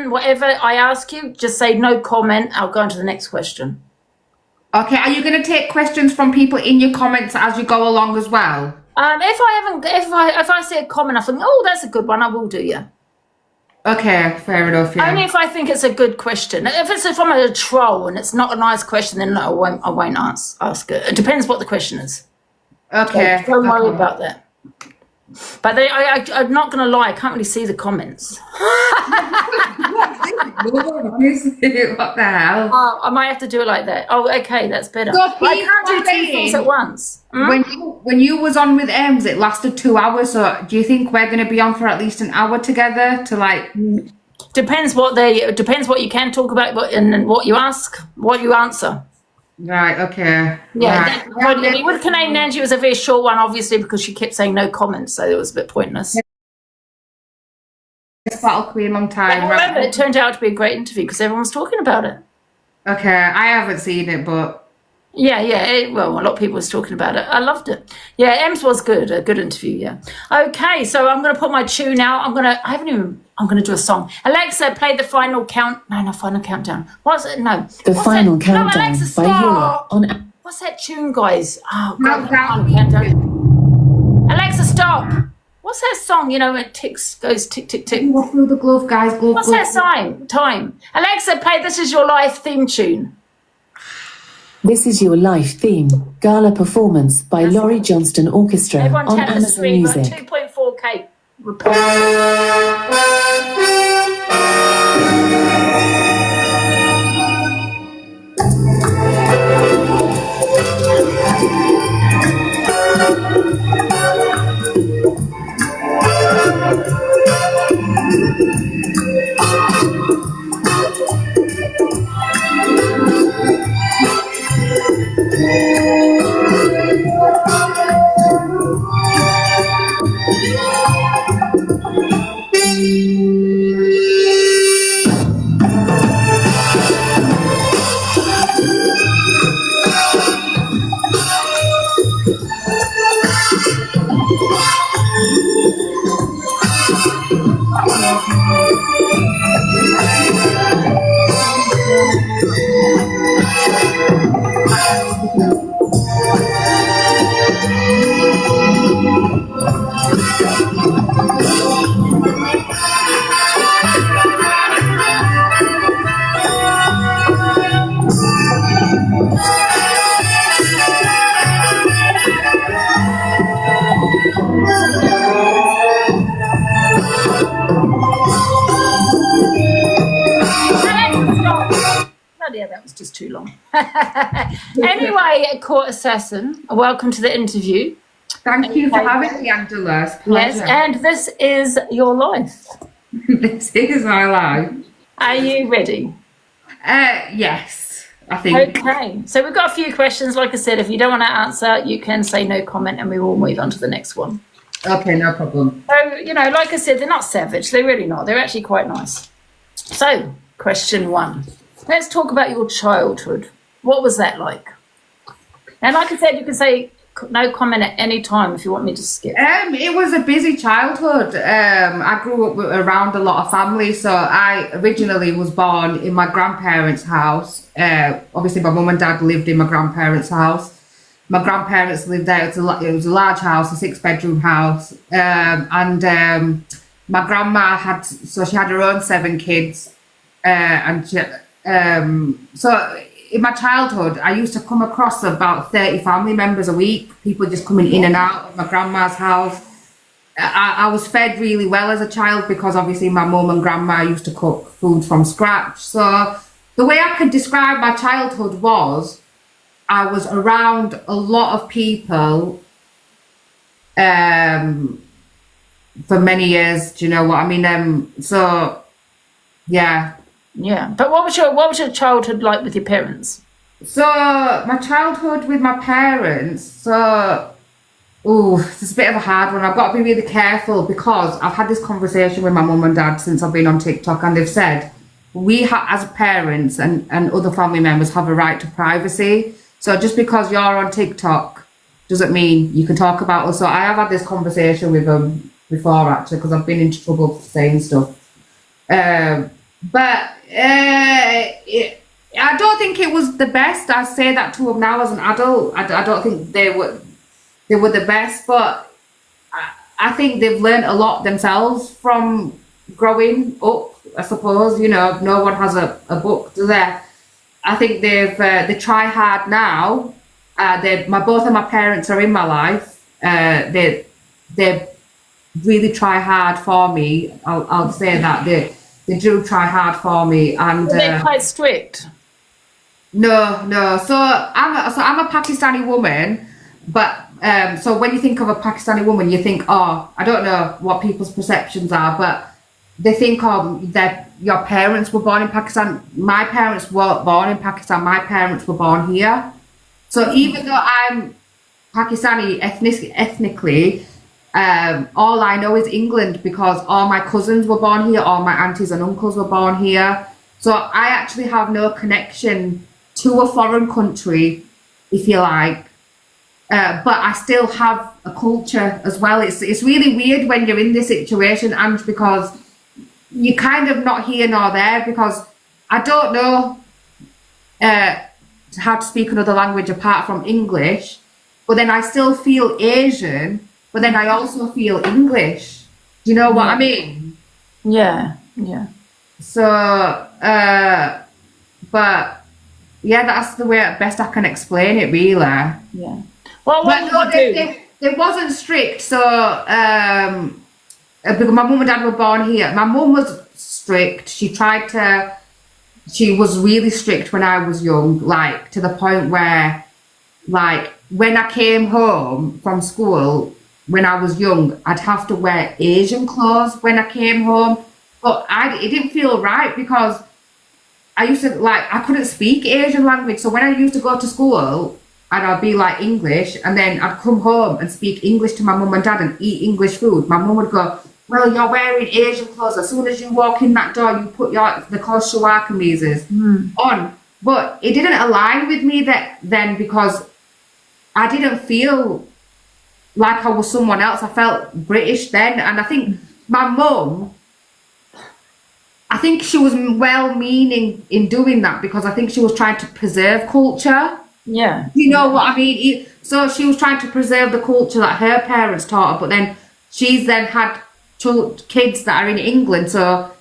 question, whatever I ask you, just say no comment. I'll go on to the next question. Okay, are you going to take questions from people in your comments as you go along as well? If I see a comment, I think, oh, that's a good one, I will do, yeah. Okay, fair enough, yeah. Only if I think it's a good question. If it's from a troll and it's not a nice question, then no, I won't ask it. It depends what the question is. Okay. So don't worry about that. But I'm not going to lie, I can't really see the comments. What the hell? I might have to do it like that. Oh, okay, that's better. So I can't do two things at once. When you was on with Ems, it lasted 2 hours. So do you think we're going to be on for at least an hour together to like? Depends what you can talk about and what you ask, what you answer. Right. Okay. Yeah. Right. With Canadian Angie, it was a very short one, obviously, because she kept saying no comments, so it was a bit pointless. Battle Queen, long time. However, it turned out to be a great interview because everyone was talking about it. Okay, I haven't seen it, but well, a lot of people was talking about it. I loved it. Yeah, Ems was good, a good interview. Yeah. Okay, so I'm going to put my tune now. I'm going to do a song. Alexa, play the final final countdown. What's it? No. The final countdown no, Alexa, by Euro on. What's that tune, guys? Oh, God, countdown. Alexa, stop. What's that song? You know, it goes tick, tick, tick. Walk through the glove, guys. Glove, What's that time? Alexa, play This Is Your Life theme tune. This Is Your Life theme, Gala performance by Laurie Johnston Orchestra on Amazon Music. 2.4K. Yeah, that was just too long. Anyway, Court Assassin, welcome to the interview. Thank you for having me, Angela. Yes, and this is your life. This is my life. Are you ready? Yes, I think. Okay, so we've got a few questions. Like I said, if you don't want to answer, you can say no comment and we will move on to the next one. Okay, no problem. So, you know, like I said, they're not savage. They're really not. They're actually quite nice. So, question 1. Let's talk about your childhood. What was that like? And like I said, you can say no comment at any time if you want me to skip. It was a busy childhood. I grew up around a lot of family. So I originally was born in my grandparents' house. Obviously, my mum and dad lived in my grandparents' house. My grandparents lived there. It was a large house, a 6-bedroom house. My grandma had her own 7 kids. So in my childhood, I used to come across about 30 family members a week, people just coming in and out of my grandma's house. I was fed really well as a child because obviously my mum and grandma used to cook food from scratch. So the way I could describe my childhood was I was around a lot of people for many years. Do you know what I mean? So yeah. Yeah, but what was your childhood like with your parents? So my childhood with my parents, it's a bit of a hard one. I've got to be really careful because I've had this conversation with my mum and dad since I've been on TikTok, and they've said we as parents and other family members have a right to privacy. So just because you're on TikTok doesn't mean you can talk about us. So I have had this conversation with them before actually because I've been into trouble for saying stuff. but I don't think it was the best. I say that to them now as an adult. I don't think they were the best, but I think they've learned a lot themselves from growing up. I suppose, you know, no one has a book, do they? I think they try hard now. Both of my parents are in my life. They really try hard for me. I'll say that they do try hard for me, and they're quite strict. No. So I'm a Pakistani woman, but so when you think of a Pakistani woman, you think, oh, I don't know what people's perceptions are, but they think that your parents were born in Pakistan. My parents weren't born in Pakistan. My parents were born here. So even though I'm Pakistani ethnically, all I know is England because all my cousins were born here, all my aunties and uncles were born here. So I actually have no connection to a foreign country, if you like. But I still have a culture as well. It's really weird when you're in this situation, and because you're kind of not here nor there, because I don't know how to speak another language apart from English, but then I still feel Asian, but then I also feel English. Do you know what I mean? Yeah. So, but yeah, that's the way best I can explain it, really. Yeah. Well, what but did you do? It wasn't strict. So, because my mum and dad were born here. My mum was strict. She was really strict when I was young, like to the point where, like, when I came home from school when I was young, I'd have to wear Asian clothes when I came home. But it didn't feel right because I used to, like, I couldn't speak Asian language. So when I used to go to school, and I'd be like English, and then I'd come home and speak English to my mum and dad and eat English food. My mum would go, well, you're wearing Asian clothes. As soon as you walk in that door, you put the clothes shalwar kameezes on. But it didn't align with me then because I didn't feel like I was someone else. I felt British then. And I think my mum, I think she was well-meaning in doing that because I think she was trying to preserve culture. Yeah. You know what I mean? So she was trying to preserve the culture that her parents taught her, but then she's then had kids that are in England. So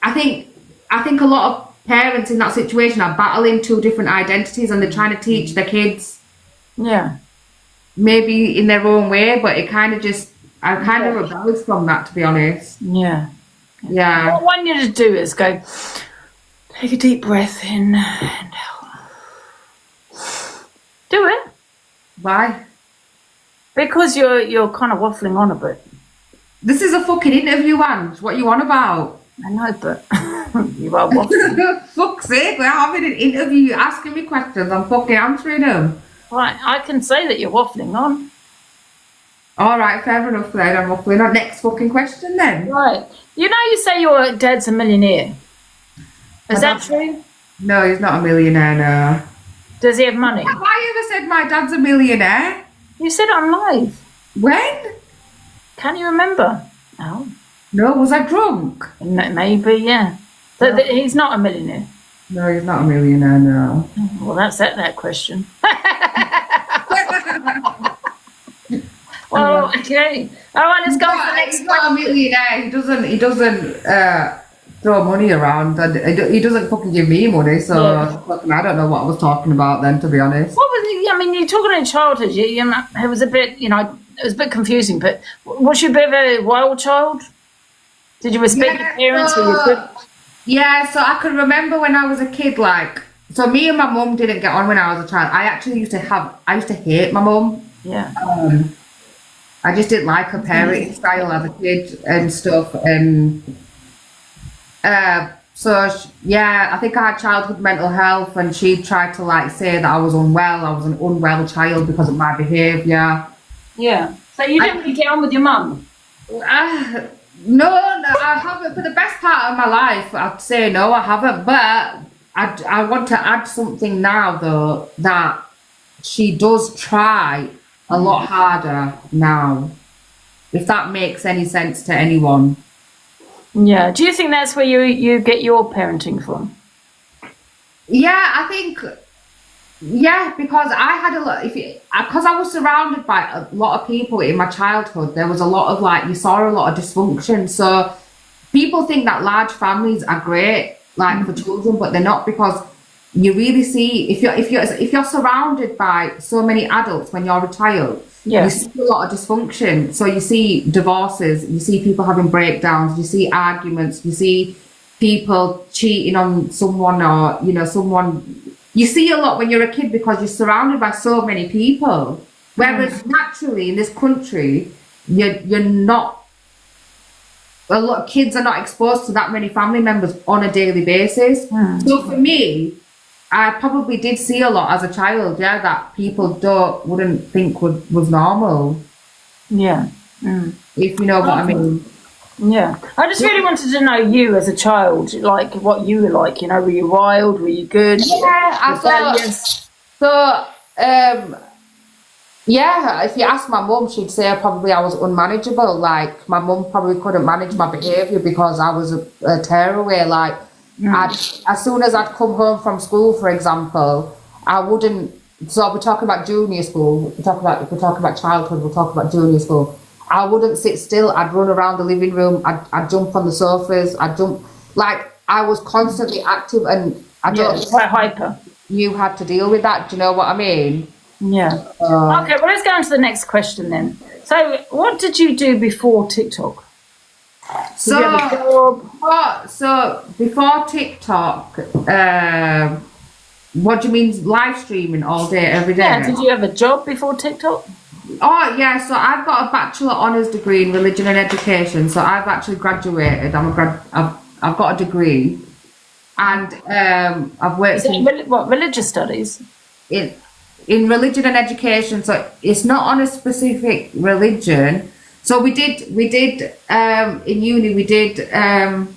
I think a lot of parents in that situation are battling two different identities and they're trying to teach their kids. Yeah. Maybe in their own way, but I kind of rebelled from that, to be honest. Yeah. Yeah. What I want you to do is go, take a deep breath in and out. Do it. Why? Because you're kind of waffling on a bit. This is a fucking interview, Ange. What you on about? I know, but you are waffling. Fuck's sake, we're having an interview. You're asking me questions. I'm fucking answering them. Right, I can say that you're waffling on. All right, fair enough then. I'm waffling on. Next fucking question then. Right. You know you say your dad's a millionaire. Is that true? No, he's not a millionaire, no. Does he have money? Have I ever said my dad's a millionaire? You said it on live. When? Can you remember? Oh. No, was I drunk? Maybe, yeah. But he's not a millionaire. No, he's not a millionaire, no. Well, that's that question. Well, okay. All right, let's go for the next He's not a millionaire. He doesn't throw money around, and he doesn't fucking give me money. So I don't know what I was talking about then, to be honest. What was it? I mean, you're talking in childhood. It was a bit, it was a bit confusing. But was you a bit of a wild child? Did you respect your parents? Were you good? Yeah, so I can remember when I was a kid, so me and my mum didn't get on when I was a child. I used to hate my mum. Yeah. I just didn't like her parenting style as a kid and stuff. And I think I had childhood mental health, and she tried to say that I was unwell. I was an unwell child because of my behaviour. Yeah. So you didn't really get on with your mum? No, I haven't. For the best part of my life, I'd say no, I haven't. But I want to add something now, though, that she does try a lot harder now, if that makes any sense to anyone. Yeah. Do you think that's where you get your parenting from? Yeah, I think, yeah, because I had a lot, because I was surrounded by a lot of people in my childhood, there was a lot of like, you saw a lot of dysfunction. So people think that large families are great, like for children, but they're not, because you really see, if you're surrounded by so many adults when you're a child, Yeah. you see a lot of dysfunction. So you see divorces, you see people having breakdowns, you see arguments, you see people cheating on someone, or you see a lot when you're a kid because you're surrounded by so many people. Whereas naturally in this country, you're not, a lot of kids are not exposed to that many family members on a daily basis. So for me, I probably did see a lot as a child, that people wouldn't think was normal. Yeah. If you know what I mean. Yeah. I just really wanted to know you as a child, like what you were like, were you wild, were you good? Yeah, I thought, if you ask my mum, she'd say probably I was unmanageable. Like my mum probably couldn't manage my behaviour because I was a tearaway. Like as soon as I'd come home from school, for example, I wouldn't. So we're talking about junior school. If we're talking about childhood, we'll talk about junior school. I wouldn't sit still. I'd run around the living room. I'd jump on the sofas. I'd jump, like I was constantly active, and I don't. Quite hyper. You had to deal with that. Do you know what I mean? Yeah. Okay, well, let's go on to the next question then. So, what did you do before TikTok? Did you have a job? So before TikTok, what do you mean, live streaming all day, every day? Yeah, did you have a job before TikTok? Oh, yeah, so I've got a Bachelor Honours degree in Religion and Education, so I've actually graduated. I've got a degree, and I've worked religious studies? In Religion and Education, so it's not on a specific religion. So we did in uni, we did do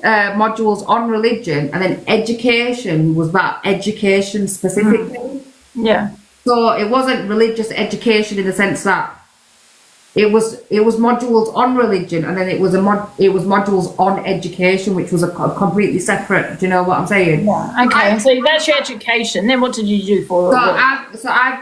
modules on religion, and then education was about education specifically. Yeah. So it wasn't religious education in the sense that it was modules on religion, and then it was modules on education, which was a completely separate. Do you know what I'm saying? Yeah. Okay. So that's your education. Then what did you do for? I have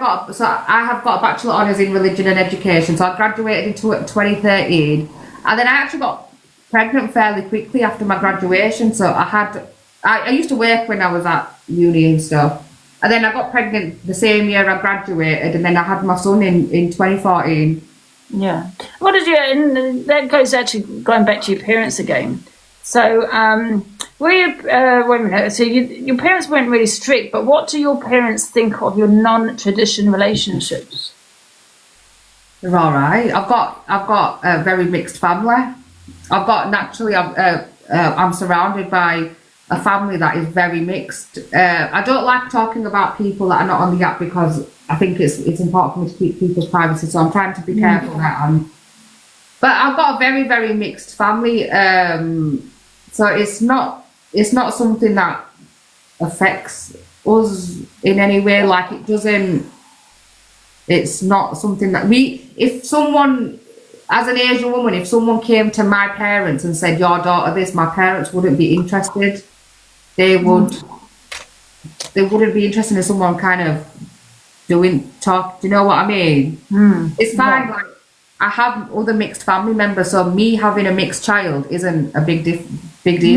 got a Bachelor Honours in Religion and Education. So I graduated in 2013, and then I actually got pregnant fairly quickly after my graduation. So I used to work when I was at uni and stuff. And then I got pregnant the same year I graduated, and then I had my son in 2014. Yeah. What did you, and that goes actually going back to your parents again. So, were you, wait a minute, so your parents weren't really strict, but what do your parents think of your non-tradition relationships? They're all right. I've got a very mixed family. I'm surrounded by a family that is very mixed. I don't like talking about people that are not on the app because I think it's important for me to keep people's privacy, so I'm trying to be careful that but I've got a very, very mixed family. So it's not something that affects us in any way. Like it's not something that if someone, as an Asian woman, if someone came to my parents and said, your daughter this, my parents wouldn't be interested. They wouldn't be interested in someone kind of talk. Do you know what I mean? It's fine. Like, I have other mixed family members, so me having a mixed child isn't a big deal.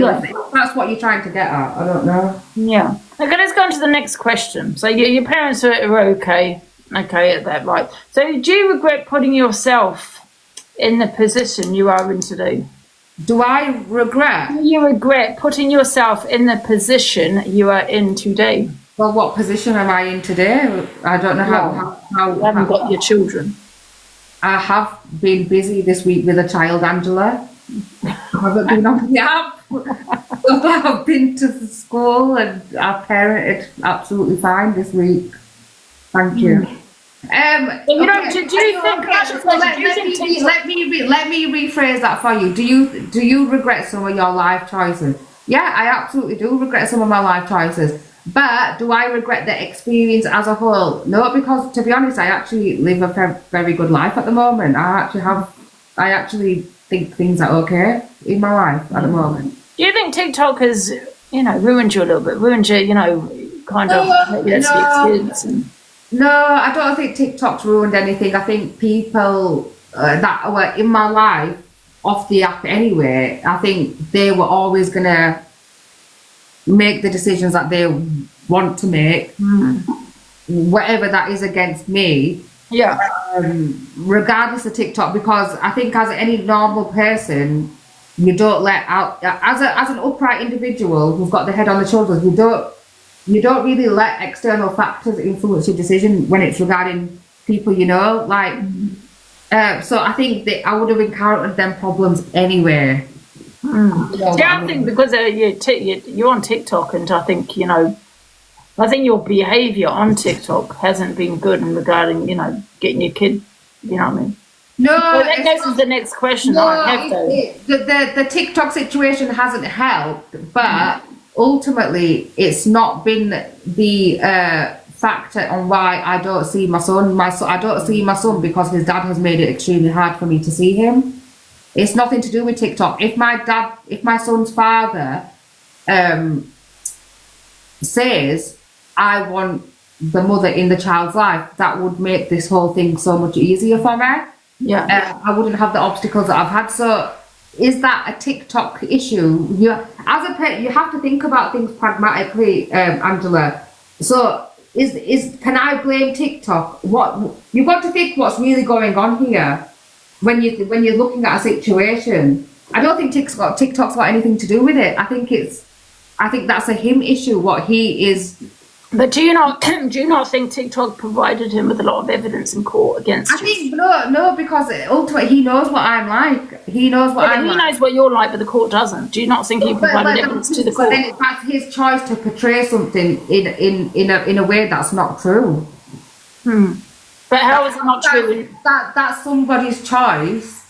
Yeah. If that's what you're trying to get at. I don't know. Yeah. Okay, let's go on to the next question. So your parents are okay at that, right? So do you regret putting yourself in the position you are in today? Do I regret? Do you regret putting yourself in the position you are in today? Well, what position am I in today? I don't know how you haven't got your children. I have been busy this week with a child, Angela. I haven't been on the app. I've been to the school and I've parented absolutely fine this week. Thank you. Let me rephrase that for you. Do you regret some of your life choices? Yeah, I absolutely do regret some of my life choices. But do I regret the experience as a whole? No, because to be honest, I actually live a very good life at the moment. I actually have I actually think things are okay in my life at the moment. Do you think TikTok has, ruined you a little bit? Ruined you, kind of maybe that's the experience. No, I don't think TikTok's ruined anything. I think people that were in my life off the app anyway, I think they were always going to make the decisions that they want to make, whatever that is against me. Yeah. Regardless of TikTok, because I think as any normal person, you don't let out, as an upright individual who's got the head on the shoulders, you don't really let external factors influence your decision when it's regarding people, so I think that I would have encountered them problems anyway. I think because you're on TikTok, and I think your behaviour on TikTok hasn't been good in regarding getting your kid, you know what I mean? No, well, that goes to the next question. No, I have the TikTok situation hasn't helped, but ultimately it's not been the factor on why I don't see my son. I don't see my son because his dad has made it extremely hard for me to see him. It's nothing to do with TikTok. If my son's father says I want the mother in the child's life, that would make this whole thing so much easier for me. Yeah. I wouldn't have the obstacles that I've had. So is that a TikTok issue? As a parent, you have to think about things pragmatically, Angela. So can I blame TikTok? What you've got to think what's really going on here when you're looking at a situation. I don't think TikTok's got anything to do with it. I think that's a him issue. What he is. But do you not think TikTok provided him with a lot of evidence in court against you? I think no, because ultimately he knows what I'm like. He knows what I'm like. He knows what you're like, but the court doesn't. Do you not think he provided evidence to the court? But then that's his choice to portray something in a way that's not true. But how is it not true? That's somebody's choice.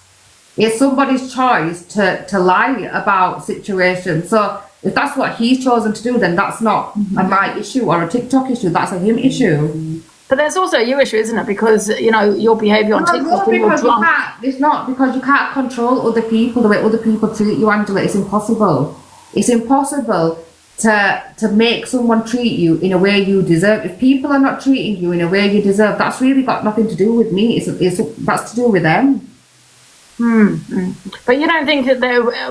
It's somebody's choice to lie about situations. So if that's what he's chosen to do, then that's not a my issue or a TikTok issue. That's a him issue. But there's also a you issue, isn't it? Because your behaviour on TikTok. No, because you can't. It's not because you can't control other people the way other people treat you, Angela. It's impossible. It's impossible to make someone treat you in a way you deserve. If people are not treating you in a way you deserve, that's really got nothing to do with me. That's to do with them. But you don't think that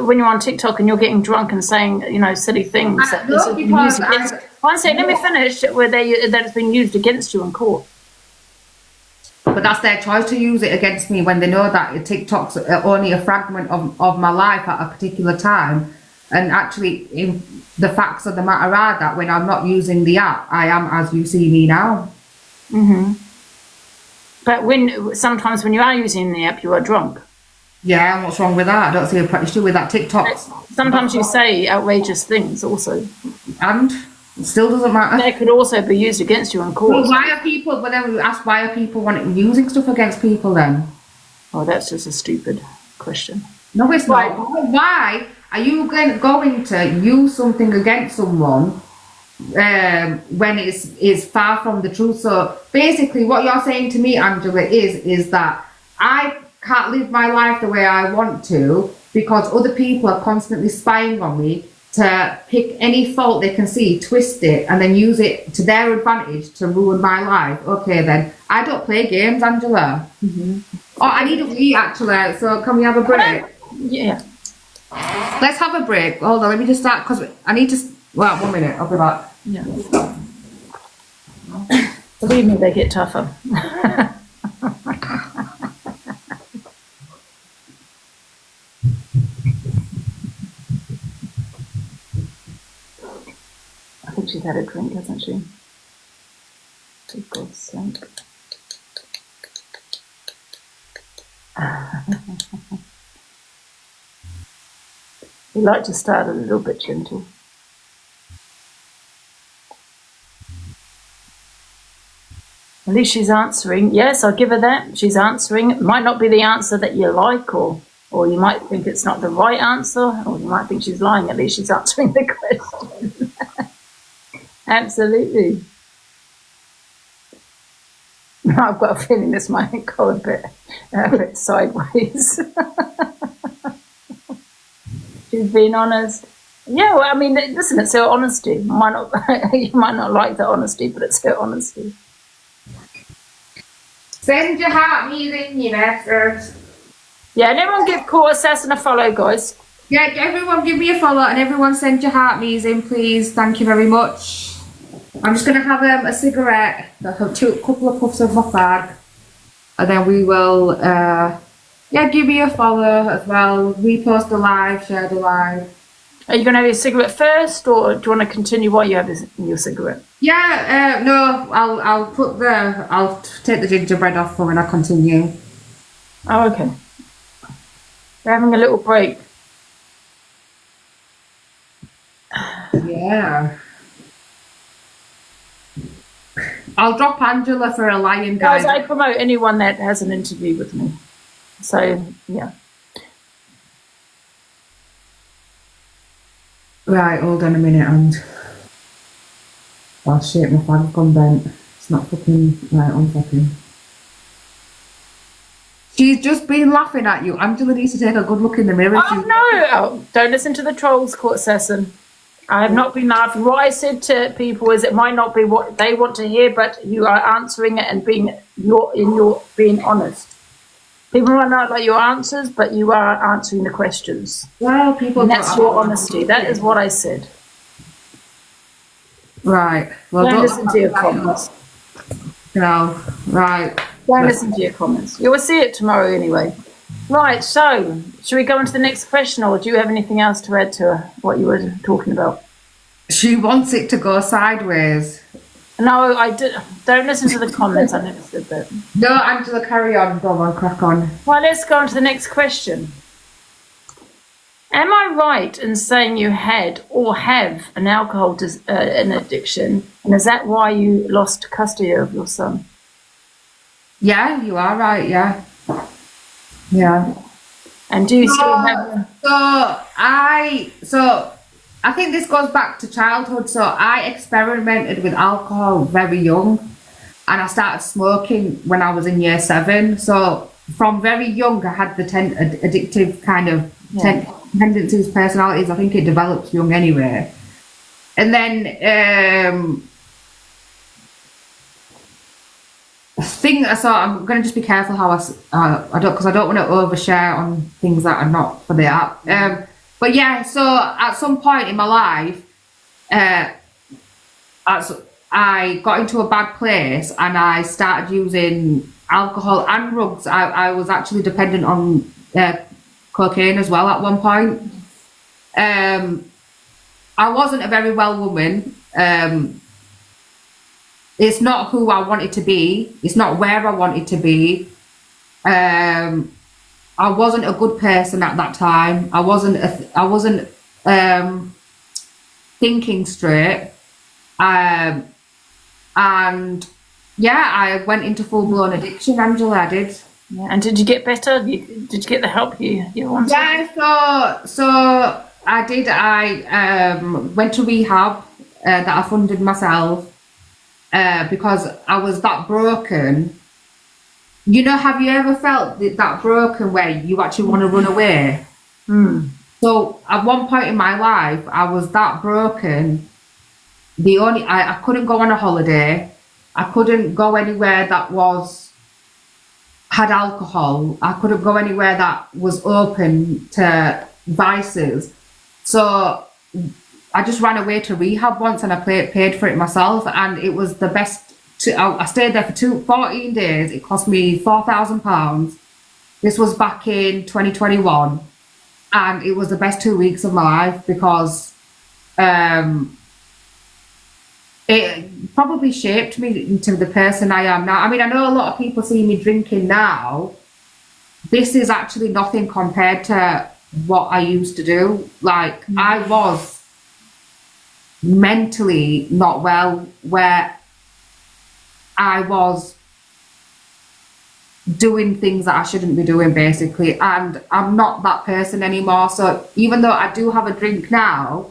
when you're on TikTok and you're getting drunk and saying, silly things, that this has been used against you? One second, let me finish. That it's been used against you in court. But that's their choice to use it against me when they know that TikTok's only a fragment of my life at a particular time. And actually, the facts of the matter are that when I'm not using the app, I am as you see me now. But sometimes when you are using the app, you are drunk. Yeah, and what's wrong with that? I don't see a issue with that. TikTok. Sometimes you say outrageous things also. And it still doesn't matter. They could also be used against you in court. Well, then we ask why are people using stuff against people then? Oh, that's just a stupid question. No, it's not. Why are you going to use something against someone when it's far from the truth? So basically what you're saying to me, Angela, is that I can't live my life the way I want to because other people are constantly spying on me to pick any fault they can see, twist it, and then use it to their advantage to ruin my life. Okay, then. I don't play games, Angela. Oh, I need a wee, actually. So can we have a break? Yeah. Let's have a break. Hold on, let me just start, because I need to... Well, 1 minute, I'll be back. Yeah. Believe me, they get tougher. I think she's had a drink, hasn't she? For God's sake. We like to start a little bit gentle. At least she's answering. Yes, I'll give her that. She's answering. It might not be the answer that you like, or you might think it's not the right answer, or you might think she's lying. At least she's answering the question. Absolutely. I've got a feeling this might go a bit sideways. She's being honest. Yeah, well, I mean, listen, it's her honesty. You might not like the honesty, but it's her honesty. Send your heart music, you bastards. Yeah, and everyone give Court Assassin a follow, guys. Yeah, everyone give me a follow, and everyone send your heart music, please. Thank you very much. I'm just going to have a cigarette, a couple of puffs of my fag, and then we will, give me a follow as well. Repost the live, share the live. Are you going to have your cigarette first, or do you want to continue while you have your cigarette? Yeah, no, I'll take the gingerbread off for when I continue. Oh, okay. We're having a little break. Yeah. I'll drop Angela for a lion, guys. I promote anyone that has an interview with me. So, yeah. Right, hold on a minute, and oh shit, my flag's gone bent. It's not fucking right on fucking. She's just been laughing at you. Angela needs to take a good look in the mirror. Oh, no. Oh, don't listen to the trolls, Court Assassin. I have not been laughing. What I said to people is it might not be what they want to hear, but you are answering it and being honest. People might not like your answers, but you are answering the questions. Well, people. And that's your honesty. That is what I said. Right. Well, don't listen to your comments. No. Right. Don't listen to your comments. You will see it tomorrow anyway. Right, so should we go on to the next question, or do you have anything else to add to what you were talking about? She wants it to go sideways. No, I did. Don't listen to the comments. I never said that. No, Angela, carry on. Go on, crack on. Well, let's go on to the next question. Am I right in saying you had or have an an addiction, and is that why you lost custody of your son? Yeah, you are right. Yeah. Yeah. And do you still have? So I think this goes back to childhood. So I experimented with alcohol very young, and I started smoking when I was in year 7. So from very young, I had the addictive kind of tendencies, personalities. I think it develops young anyway. And then so I'm going to just be careful how I don't, because I don't want to overshare on things that are not for the app. But yeah, so at some point in my life, I got into a bad place and I started using alcohol and drugs. I was actually dependent on cocaine as well at one point. I wasn't a very well woman. It's not who I wanted to be. It's not where I wanted to be. I wasn't a good person at that time. I wasn't thinking straight. And yeah, I went into full-blown addiction, Angela. I did. Yeah. And did you get better? Did you get the help you wanted? Yeah, so I did. I went to rehab that I funded myself. Because I was that broken. You know, have you ever felt that broken where you actually want to run away? So at one point in my life, I was that broken. I couldn't go on a holiday. I couldn't go anywhere that had alcohol. I couldn't go anywhere that was open to vices. So I just ran away to rehab once, and I paid for it myself, and it was the best. I stayed there for 14 days. It cost me £4,000. This was back in 2021, and it was the best 2 weeks of my life because it probably shaped me into the person I am now. I mean, I know a lot of people see me drinking now. This is actually nothing compared to what I used to do. Like, I was mentally not well, where I was doing things that I shouldn't be doing, basically, and I'm not that person anymore. So even though I do have a drink now,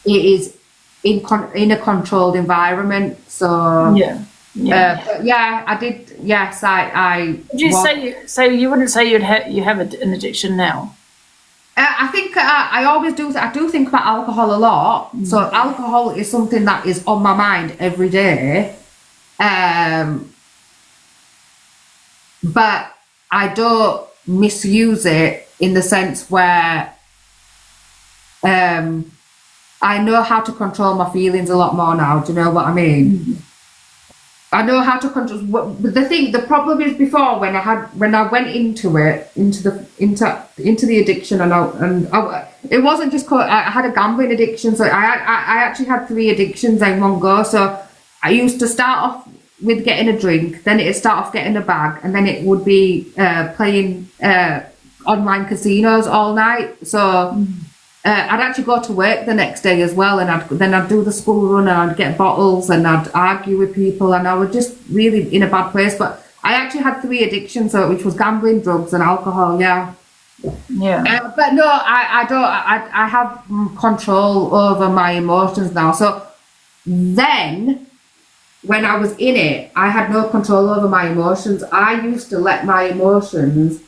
it is in a controlled environment. So Yeah. But yeah, I did. Yes, I. Would you say you wouldn't say you have an addiction now? I think I always do. I do think about alcohol a lot. So alcohol is something that is on my mind every day. But I don't misuse it in the sense where I know how to control my feelings a lot more now. Do you know what I mean? I know how to control. But the problem is before when I went into it, into the addiction, it wasn't just called. I had a gambling addiction, so I actually had 3 addictions in one go. So I used to start off with getting a drink, then it'd start off getting a bag, and then it would be playing online casinos all night. So I'd actually go to work the next day as well, and I'd do the school run, and I'd get bottles, and I'd argue with people, and I was just really in a bad place. But I actually had 3 addictions, which was gambling, drugs, and alcohol. Yeah. But no, I don't. I have control over my emotions now. So then, when I was in it, I had no control over my emotions. I used to let my emotions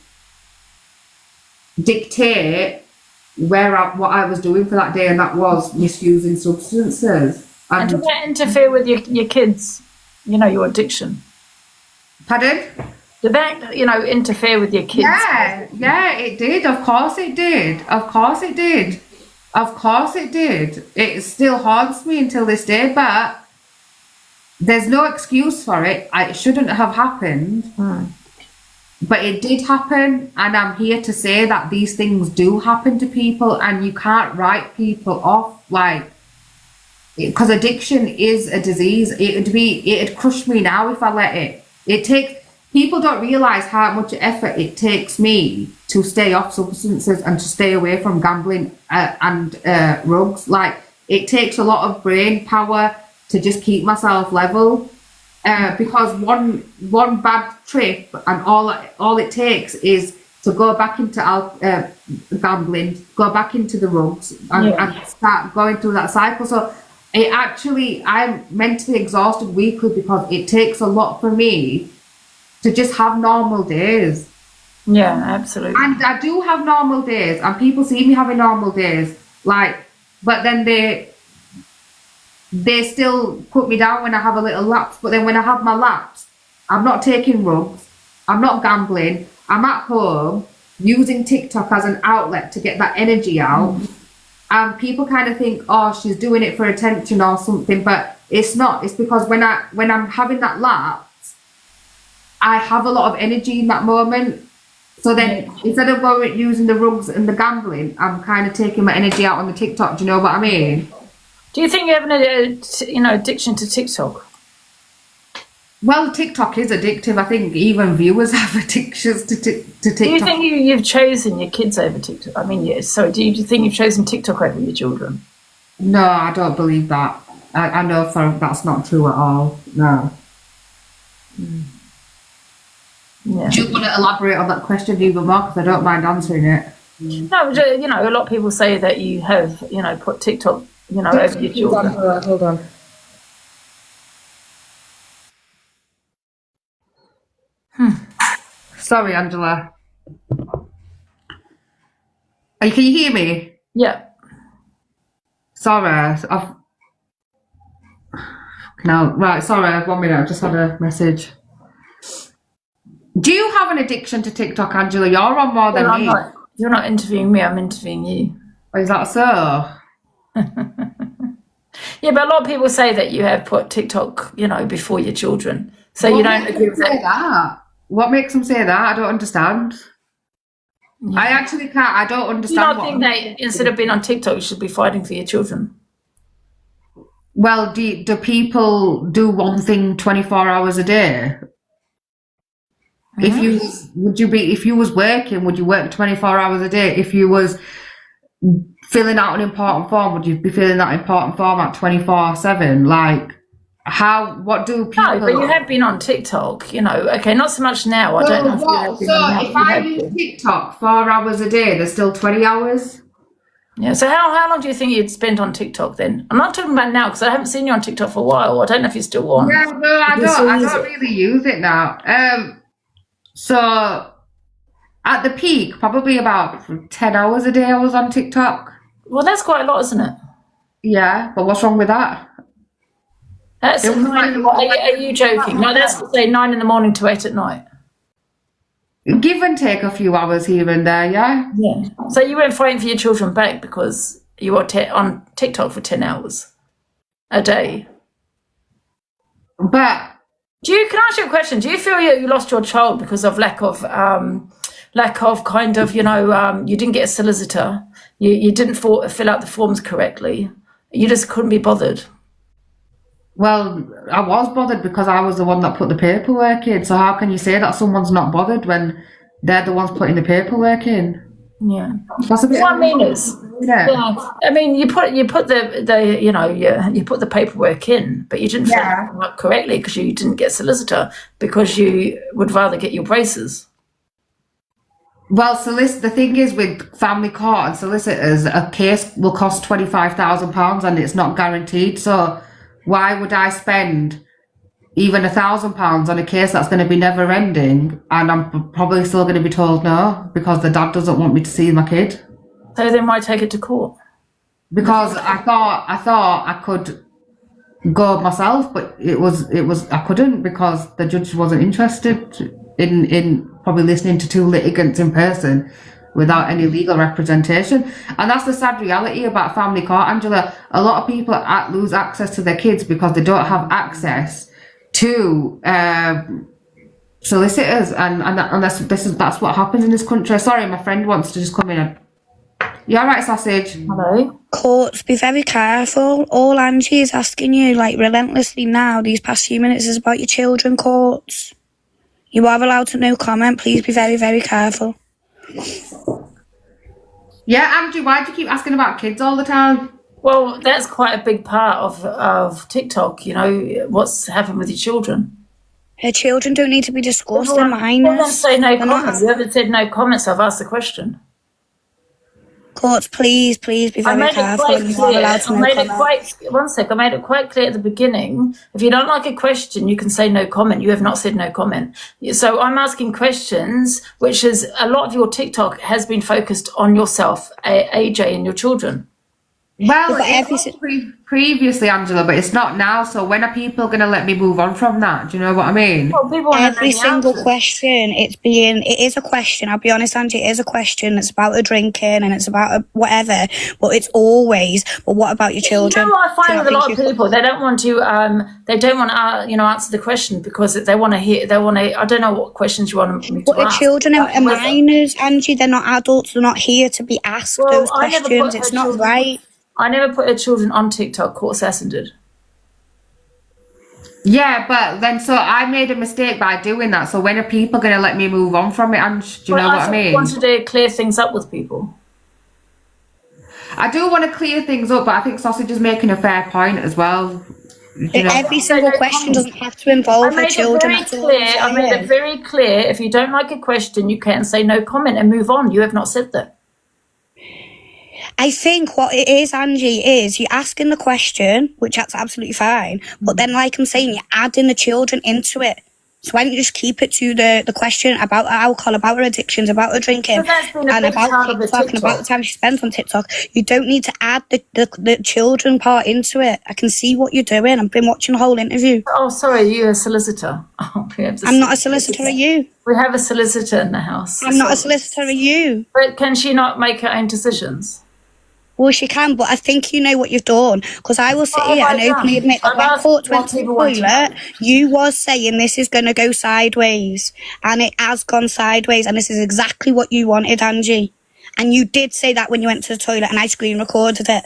dictate what I was doing for that day, and that was misusing substances. And did that interfere with your kids? Your addiction. Pardon? Did that, interfere with your kids? Yeah, it did. Of course it did. It still haunts me until this day, but there's no excuse for it. It shouldn't have happened. But it did happen, and I'm here to say that these things do happen to people, and you can't write people off, because addiction is a disease. It'd crush me now if I let it. People don't realise how much effort it takes me to stay off substances and to stay away from gambling and drugs. It takes a lot of brain power to just keep myself level. Because one bad trip, and all it takes is to go back into gambling, go back into the rugs, and start going through that cycle. So I'm mentally exhausted weekly because it takes a lot for me to just have normal days. Yeah, absolutely. And I do have normal days, and people see me having normal days, but then they still put me down when I have a little lapse. But then when I have my lapse, I'm not taking rugs, I'm not gambling, I'm at home using TikTok as an outlet to get that energy out. And people kind of think, oh, she's doing it for attention or something, but it's not. It's because when I'm having that lapse, I have a lot of energy in that moment. So then instead of going using the rugs and the gambling, I'm kind of taking my energy out on the TikTok. Do you know what I mean? Do you think you have an addiction to TikTok? Well, TikTok is addictive. I think even viewers have addictions to TikTok. Do you think you've chosen your kids over TikTok? I mean, yes. So do you think you've chosen TikTok over your children? No, I don't believe that. I know that's not true at all. No. Yeah. Do you want to elaborate on that question even more? Because I don't mind answering it. No, a lot of people say that you have, put TikTok, over your children. Hold on. Sorry, Angela. Can you hear me? Yeah. Sorry. Sorry, 1 minute. I just had a message. Do you have an addiction to TikTok, Angela? You're on more than me. You're not interviewing me, I'm interviewing you. Is that so? Yeah, but a lot of people say that you have put TikTok, before your children. So you don't agree with that? What makes them say that? I don't understand. Yeah. I actually can't. I don't understand. Do you not think that instead of being on TikTok, you should be fighting for your children? Well, do people do one thing 24 hours a day? Mm-hmm. If you was working, would you work 24 hours a day? If you was filling out an important form, would you be filling that important form at 24/7? What do people... No, but you have been on TikTok, okay, not so much now. I don't know if you have been on now. If I use TikTok 4 hours a day, there's still 20 hours? Yeah. So how long do you think you'd spend on TikTok then? I'm not talking about now because I haven't seen you on TikTok for a while. I don't know if you're still on. Yeah, no, I don't really use it now. So at the peak, probably about 10 hours a day I was on TikTok. Well, that's quite a lot, isn't it? Yeah, but what's wrong with that? That's It was nine. Are you joking? No, that's to say 9 in the morning to 8 at night. Give and take a few hours here and there, yeah? Yeah. So you weren't fighting for your children back because you were on TikTok for 10 hours a day. But Can I ask you a question? Do you feel you lost your child because of lack of kind of, you didn't get a solicitor, you didn't fill out the forms correctly, you just couldn't be bothered? well, I was bothered because I was the one that put the paperwork in. So how can you say that someone's not bothered when they're the ones putting the paperwork in? Yeah. That's a bit What I mean is, yeah. I mean, you put you put the paperwork in, but you didn't fill it out correctly because you didn't get a solicitor because you would rather get your braces. Well, the thing is with family court and solicitors, a case will cost £25,000 and it's not guaranteed. So why would I spend even £1,000 on a case that's going to be never ending and I'm probably still going to be told no because the dad doesn't want me to see my kid? So then why take it to court? Because I thought I could go myself, but it was I couldn't because the judge wasn't interested in probably listening to two litigants in person without any legal representation. And that's the sad reality about family court, Angela. A lot of people lose access to their kids because they don't have access to solicitors, and that's what happens in this country. Sorry, my friend wants to just come in. You all right, sausage? Hello. Courts, be very careful. All Angie is asking you, like, relentlessly now, these past few minutes, is about your children, Courts. You are allowed to no comment. Please be very, very careful. Yeah, Angie, why do you keep asking about kids all the time? Well, that's quite a big part of TikTok, what's happened with your children. Her children don't need to be discussed. They're minors. Well, then say no comments. You haven't said no comments, so I've asked the question. Courts, please be very careful. You are allowed to no comment. One sec, I made it quite clear at the beginning. If you don't like a question, you can say no comment. You have not said no comment. So I'm asking questions, which is a lot of your TikTok has been focused on yourself, AJ, and your children. Well, it was previously, Angela, but it's not now. So when are people going to let me move on from that? Do you know what I mean? Well, every single question, it is a question. I'll be honest, Angie, it is a question. It's about the drinking and it's about whatever, but it's always, but what about your children? You know what I find with a lot of people, they don't want to, answer the question because they want to I don't know what questions you want me to But the ask. children are minors, Angie. They're not adults. They're not here to be asked those questions. It's not right. I never put her children on TikTok. Court Assassin did. Yeah, but then so I made a mistake by doing that. So when are people going to let me move on from it? Ange, do you know what I mean? I wanted to clear things up with people. I do want to clear things up, but I think Sausage is making a fair point as well. Every single question doesn't have to involve her children. I made it very clear. If you don't like a question, you can say no comment and move on. You have not said that. I think what it is, Angie, is you're asking the question, which that's absolutely fine, but then, like I'm saying, you're adding the children into it. So why don't you just keep it to the question about her alcohol, about her addictions, about her drinking, and about TikTok and about the time she spends on TikTok. You don't need to add the children part into it. I can see what you're doing. I've been watching the whole interview. Oh, sorry, you're a solicitor. Oh, I'm not a solicitor, are you? We have a solicitor in the house. I'm not a solicitor, are you? But can she not make her own decisions? Well, she can, but I think you know what you've done. Because I will sit here and openly admit that when Court went to the toilet, you was saying this is going to go sideways. And it has gone sideways. And this is exactly what you wanted, Angie. And you did say that when you went to the toilet, and I screen recorded it.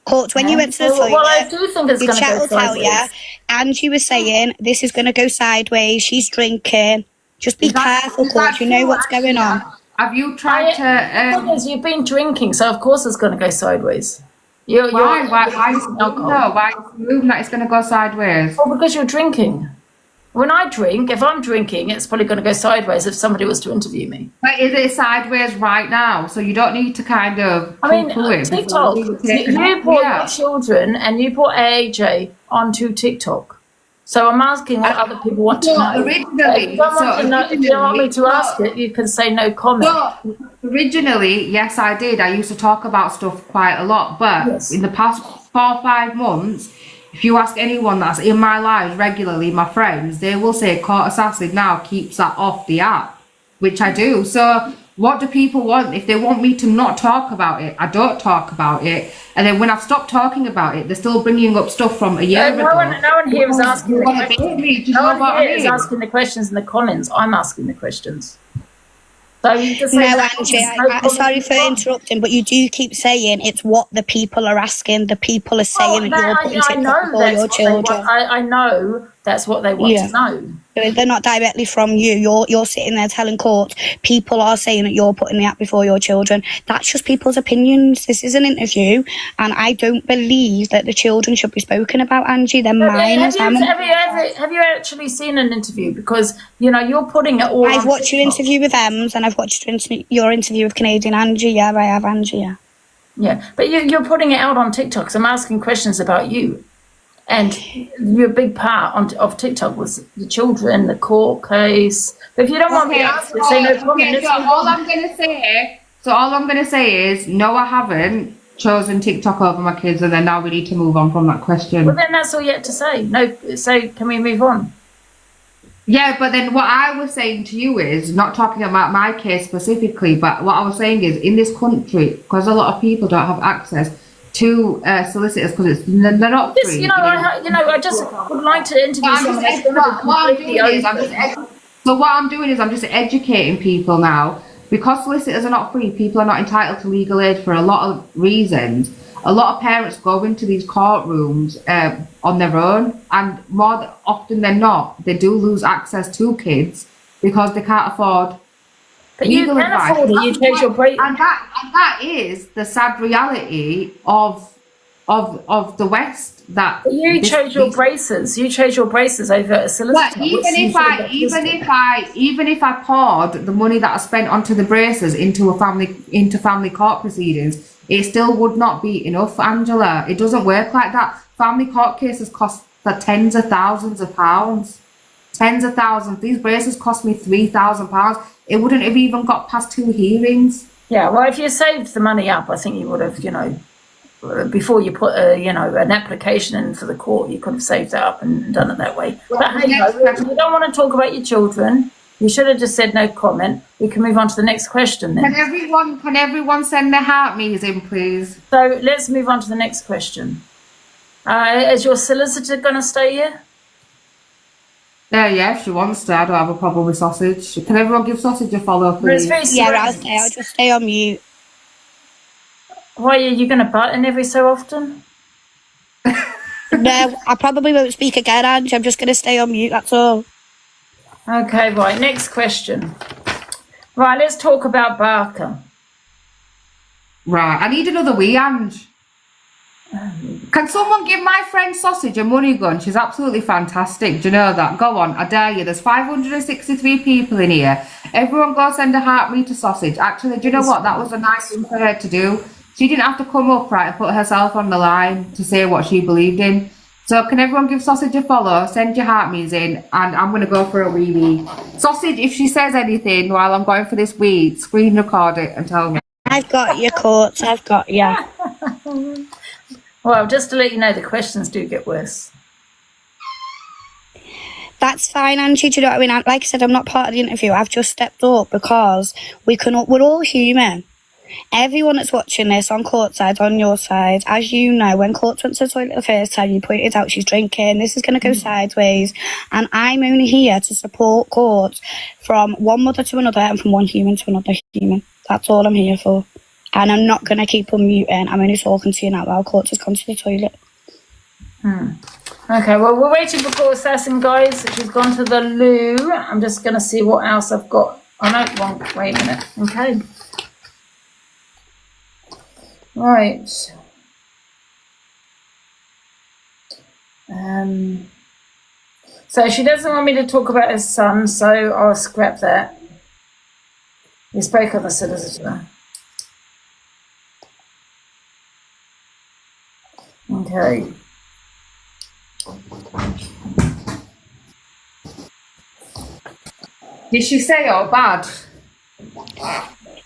Court, when you went to the toilet, well, I do think it's your going to chat go will tell sideways. you, Angie was saying this is going to go sideways. She's drinking. Just be careful, Court. You know what's going on. Have you tried to... You've been drinking, so of course it's going to go sideways. Why is it moving that it's going to go sideways? Well, because you're drinking. When I drink, if I'm drinking, it's probably going to go sideways if somebody was to interview me. But is it sideways right now? So you don't need to kind of poo-poo it TikTok, before you you brought your children and you brought AJ onto TikTok. So I'm asking what other people want to know. Originally, If you don't want me to ask it, you can say no comment. So originally, yes, I did. I used to talk about stuff quite a lot, but in the past 4 or 5 months, if you ask anyone that's in my life regularly, my friends, they will say Court Assassin now keeps that off the app, which I do. So what do people want? If they want me to not talk about it, I don't talk about it. And then when I've stopped talking about it, they're still bringing up stuff from a year ago. No one here is asking the questions. No one here is asking asking the questions in the comments. I'm asking the questions. So you just say no, Angie, I'm sorry for interrupting, but you do keep saying it's what the people are asking. The people are saying that you're putting TikTok before your children. I know that's what they want to know. They're not directly from you. You're sitting there telling court people are saying that you're putting the app before your children. That's just people's opinions. This is an interview, and I don't believe that the children should be spoken about, Angie. They're minors. Have you actually seen an interview? Because you're putting it all. I've watched your interview with Ems, and I've watched your interview with Canadian Angie. Yeah, I have, Angie. Yeah, but you're putting it out on TikTok. So I'm asking questions about you. And your big part of TikTok was the children, the court case. But if you don't want me to ask it, say no comment. All I'm gonna say is no, I haven't chosen TikTok over my kids, and then now we need to move on from that question. Well, then that's all you had to say. No, say, can we move on? Yeah, but then what I was saying to you is not talking about my case specifically, but what I was saying is in this country, because a lot of people don't have access to solicitors because they're not free. I just would like to interview someone that's going to be completely open. So what I'm doing is I'm just educating people now. Because solicitors are not free, people are not entitled to legal aid for a lot of reasons. A lot of parents go into these courtrooms on their own, and more often than not, they do lose access to kids because they can't afford legal advice. Afford it. You change your brain. And that is the sad reality of the West. That you chose your braces. You chose your braces over a solicitor. But even if I poured the money that I spent onto the braces into family court proceedings, it still would not be enough, Angela. It doesn't work like that. Family court cases cost the tens of thousands of pounds. Tens of thousands. These braces cost me £3,000. It wouldn't have even got past 2 hearings. Yeah, well, if you saved the money up, I think you would have, before you put an application in for the court, you could have saved that up and done it that way. But hey, you don't want to talk about your children. You should have just said no comment. We can move on to the next question then. Can everyone send their heart me's in, please? So let's move on to the next question. Is your solicitor going to stay here? Yeah, if she wants to. I don't have a problem with sausage. Can everyone give sausage a follow, please? I'll just stay on mute. Why are you going to button every so often? No, I probably won't speak again, Ange. I'm just going to stay on mute, that's all. Okay, right, next question. Right, let's talk about Barker. Right, I need another wee, Ange. Can someone give my friend Sausage a money gun? She's absolutely fantastic. Do you know that? Go on, I dare you. There's 563 people in here. Everyone go send a heart me to Sausage. Actually, do you know what? That was a nice thing for her to do. She didn't have to come up, right, and put herself on the line to say what she believed in. So can everyone give Sausage a follow? Send your heart me's in, and I'm going to go for a wee. Sausage, if she says anything while I'm going for this wee, screen record it and tell me. I've got your courts, I've got you. Well, just to let you know, the questions do get worse. That's fine, Angie. Do you know what I mean? Like I said, I'm not part of the interview. I've just stepped up because we're all human. Everyone that's watching this on court side, on your side, as you know, when Court went to the toilet the first time, you pointed out she's drinking. This is going to go sideways. And I'm only here to support Court from one mother to another and from one human to another human. That's all I'm here for. And I'm not going to keep unmuting. I'm only talking to you now while Court has gone to the toilet. Okay, well, we're waiting for Court Assassin, guys. She's gone to the loo. I'm just going to see what else I've got. Oh, no, wait a minute. Okay. Right. So she doesn't want me to talk about her son, so I'll scrap that. We spoke on the solicitor. Okay. Did she say all bad?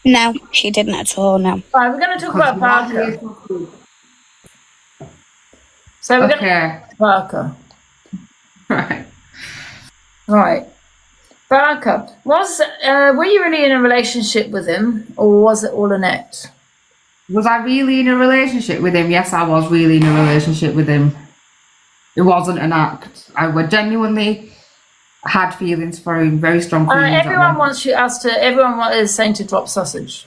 No, she didn't at all, no. Right, we're going to talk about Barker. So we're going to talk about Barker. Right. Right. Barker, were you really in a relationship with him, or was it all an act? Was I really in a relationship with him? Yes, I was really in a relationship with him. It wasn't an act. I would genuinely had feelings for him, very strong feelings. Everyone is saying to drop sausage.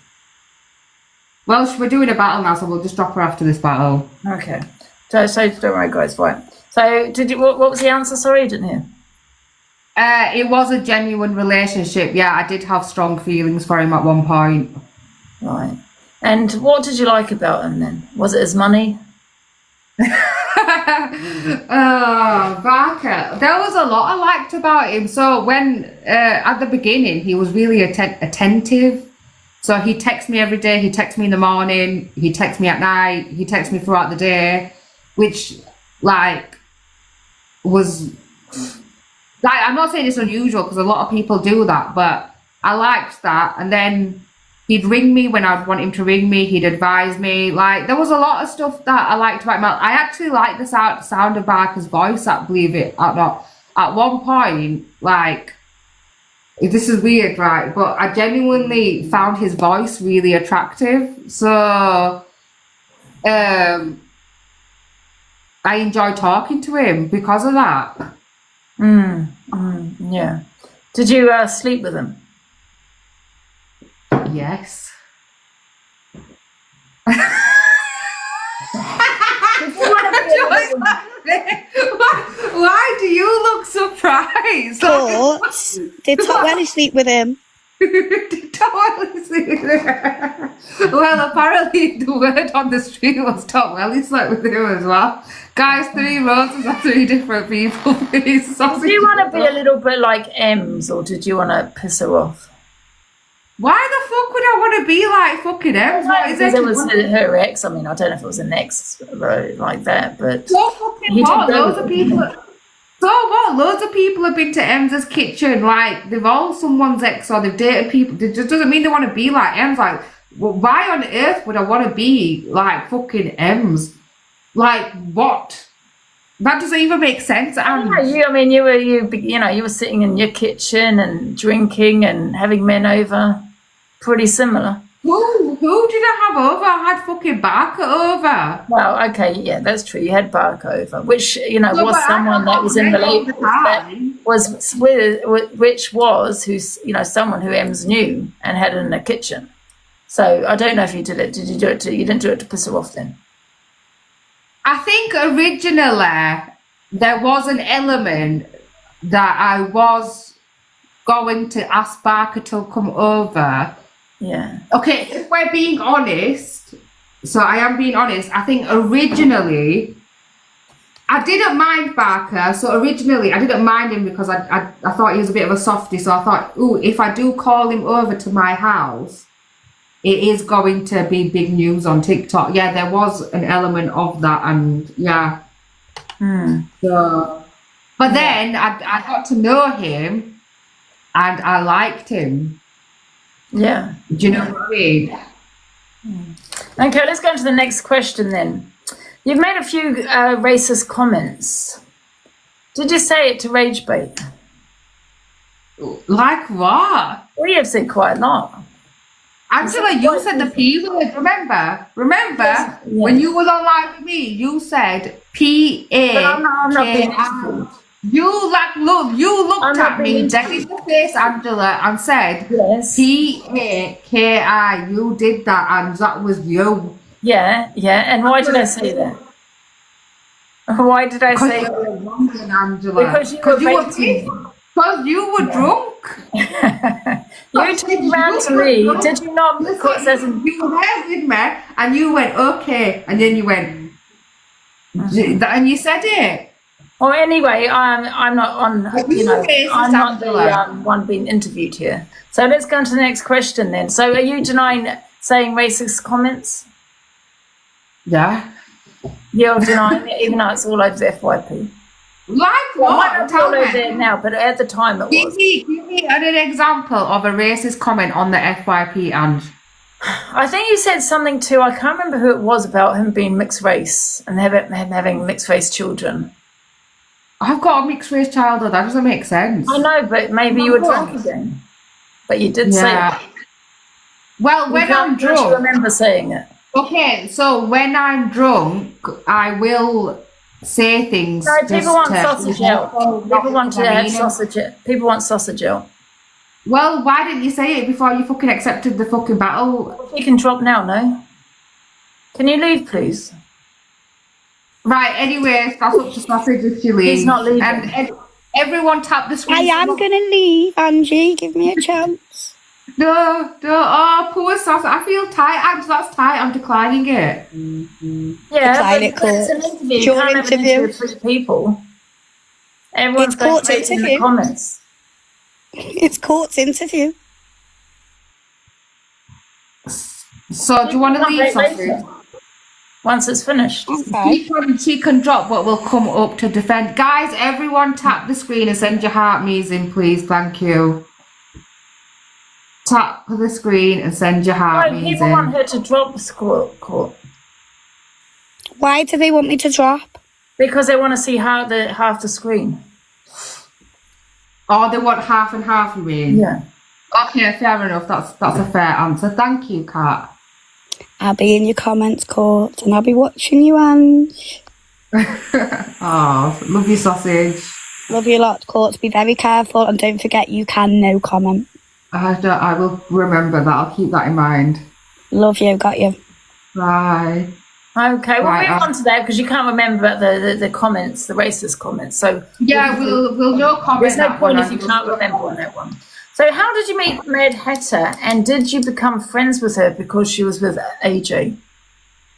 Well, we're doing a battle now, so we'll just drop her after this battle. Okay. So don't worry, guys. Right. So what was the answer? Sorry, I didn't hear. It was a genuine relationship. Yeah, I did have strong feelings for him at one point. Right. And what did you like about him then? Was it his money? Oh, Barker. There was a lot I liked about him. So when, at the beginning, he was really attentive. So he texts me every day. He texts me in the morning. He texts me at night. He texts me throughout the day, which, was... I'm not saying it's unusual because a lot of people do that, but I liked that. And then he'd ring me when I'd want him to ring me. He'd advise me. There was a lot of stuff that I liked about him. I actually liked the sound of Barker's voice, believe it or not. At one point, this is weird, right? But I genuinely found his voice really attractive. So, I enjoyed talking to him because of that. Yeah. Did you sleep with him? Yes. Why do you look surprised? But did Top Welly sleep with him? Well, apparently the word on the street was Top Welly slept with him as well. Guys, 3 roses are 3 different people. Please. Did you want to be a little bit like Ems, or did you want to piss her off? Why the fuck would I want to be like fucking Ems? Because it was her ex. I mean, I don't know if it was an ex like that, but so fucking what? Loads of people. So what? Loads of people have been to Ems's kitchen. They've all someone's ex or they've dated people. It just doesn't mean they want to be like Ems. Why on earth would I want to be like fucking Ems? What? That doesn't even make sense. You were sitting in your kitchen and drinking and having men over. Pretty similar. Who did I have over? I had fucking Barker over. Well, okay, yeah, that's true. You had Barker over, which was someone that was in the late someone who Ems knew and had in the kitchen. So I don't know if you did it. Did you do it? You didn't do it to piss her off then? I think originally there was an element that I was going to ask Barker to come over. Yeah. Okay, if we're being honest, so I am being honest, I think originally I didn't mind Barker. So originally I didn't mind him because I thought he was a bit of a softie. So I thought, if I do call him over to my house, it is going to be big news on TikTok. Yeah, there was an element of that, and yeah. So, but then I got to know him, and I liked him. Yeah. Do you know what I mean? Okay, let's go on to the next question then. You've made a few racist comments. Did you say it to rage bait? Like what? We have said quite a lot. Angela, you said the P word, remember? Yes. When you were on live with me, you said P-A-K-I. I'm not being truthful. You looked at me dead in the face, Angela, and said, yes. P-A-K-I. You did that, and that was you. Yeah, and why did I say that? Why did I say that? You were wrong, Angela. Because you were drunk. You turned around to me. Did you not? Listen, you were there with me, and you went, okay. And then you went, and you said it. Well, anyway, I'm not on. I'm not the one being interviewed here. So let's go on to the next question then. So, are you denying saying racist comments? Yeah. You're denying it, even though it's all over the FYP. Like Well, what? it's all over there now, but at the time it was. Give me an example of a racist comment on the FYP, Ange. I think you said something too. I can't remember who it was about him being mixed race and having mixed race children. I've got a mixed race childhood. That doesn't make sense. I know, but maybe you were drunk again. But you did say it. Well, when I'm drunk, I remember saying it. Okay, so when I'm drunk, I will say things. No, people want sausage out. People want to have sausage. People want sausage out. Well, why didn't you say it before you fucking accepted the fucking battle? You can drop now, no? Can you leave, please? Right, anyway, that's up to sausage if she leaves. He's not leaving. And everyone tap the screen. I am going to leave, Angie. Give me a chance. No. Oh, poor sausage. I feel tight. That's tight. I'm declining it. Yeah, Decline but it, Court. it's an interview. It's You your can't have an interview. with 3 people. Everyone's It's going Court's crazy in the interview. comments. It's Court's interview. So, do you want to leave, sausage? Once it's finished. Okay. She can drop, but we'll come up to defend. Guys, everyone tap the screen and send your heart me's in, please. Thank you. Tap the screen and send your heart No, me's people in. want her to drop the Court Why do they want me to drop? because they want to see half the screen. Oh, they want half and half, you mean? Yeah. Okay, fair enough. That's a fair answer. Thank you, Kat. I'll be in your comments, Court, and I'll be watching you, Ange. Oh, love you, sausage. Love you a lot, Court. Be very careful, and don't forget you can no comment. I will remember that. I'll keep that in mind. Love you, got you. Bye. Okay, we'll Right, move on to that because you can't remember the comments, the racist comments. So Yeah, we'll no comment. there's no that point one. if you can't remember on that one. So how did you meet Mad Hatter and did you become friends with her because she was with AJ?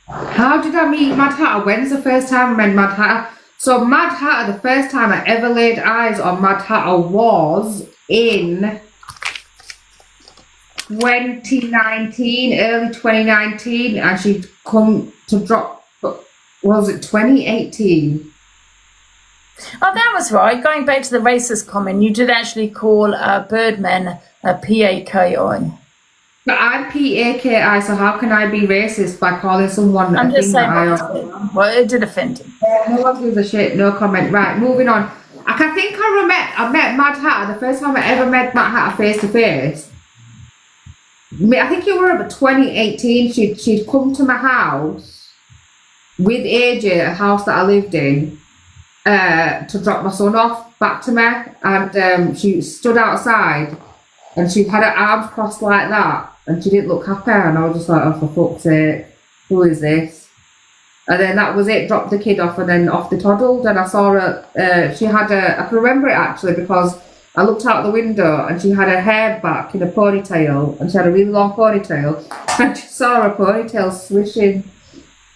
How did I meet Mad Hatter? When's the first time I met Mad Hatter? So Mad Hatter, the first time I ever laid eyes on Mad Hatter was in 2019, early 2019, and she'd come to drop, was it 2018? Oh, that was right. Going back to the racist comment, you did actually call Birdman a PAKI. But I'm PAKI, so how can I be racist by calling someone I'm a just thing saying that what you said. Well, it did offend him. No one gives a shit, no comment. Right, moving on. I think I met Mad Hatter the first time I ever met Mad Hatter face to face. I think it was about 2018. She'd come to my house with AJ, a house that I lived in, to drop my son off back to me, and she stood outside and she had her arms crossed like that and she didn't look happy, and I was just like, oh, for fuck's sake, who is this? And then that was it, dropped the kid off and then off they toddled, and I saw her, she had I can remember it actually because I looked out the window and she had her hair back in a ponytail, and she had a really long ponytail, and she saw her ponytail swishing.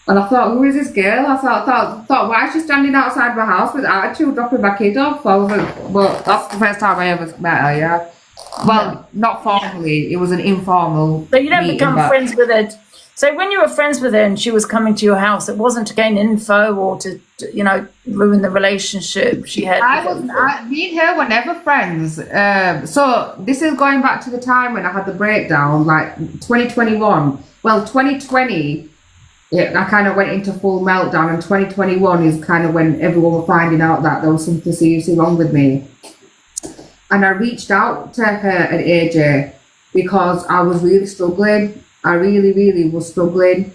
And I thought, who is this girl? I thought, why is she standing outside my house with attitude, dropping my kid off? I was like, well, that's the first time I ever met her, yeah. Well, not formally, it was an informal. So you don't become friends with her. So when you were friends with her and she was coming to your house, it wasn't to gain info or to ruin the relationship she had. Me and her were never friends. So this is going back to the time when I had the breakdown, like 2021. Well, 2020. Yeah, I kind of went into full meltdown, and 2021 is kind of when everyone were finding out that there was something seriously wrong with me. And I reached out to her and AJ because I was really struggling. I really, really was struggling.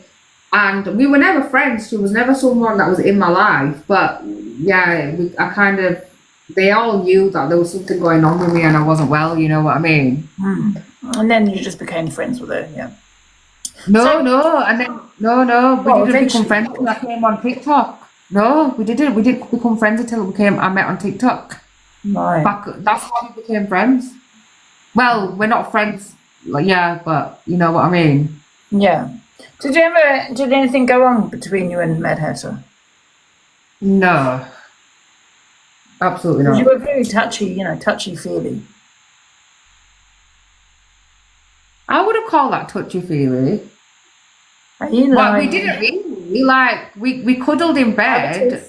And we were never friends. She was never someone that was in my life. But yeah, they all knew that there was something going on with me and I wasn't well, you know what I mean? And then you just became friends with her, yeah. We didn't become friends until I came on TikTok. No, we didn't become friends until I met on TikTok. Right. That's how we became friends. Well, we're not friends, but you know what I mean. Yeah. Did anything go on between you and Mad Hatter? No. Absolutely Because not. you were very touchy-feely. I would have called that touchy-feely. Are you But lying? we didn't really. Like, we cuddled in bed.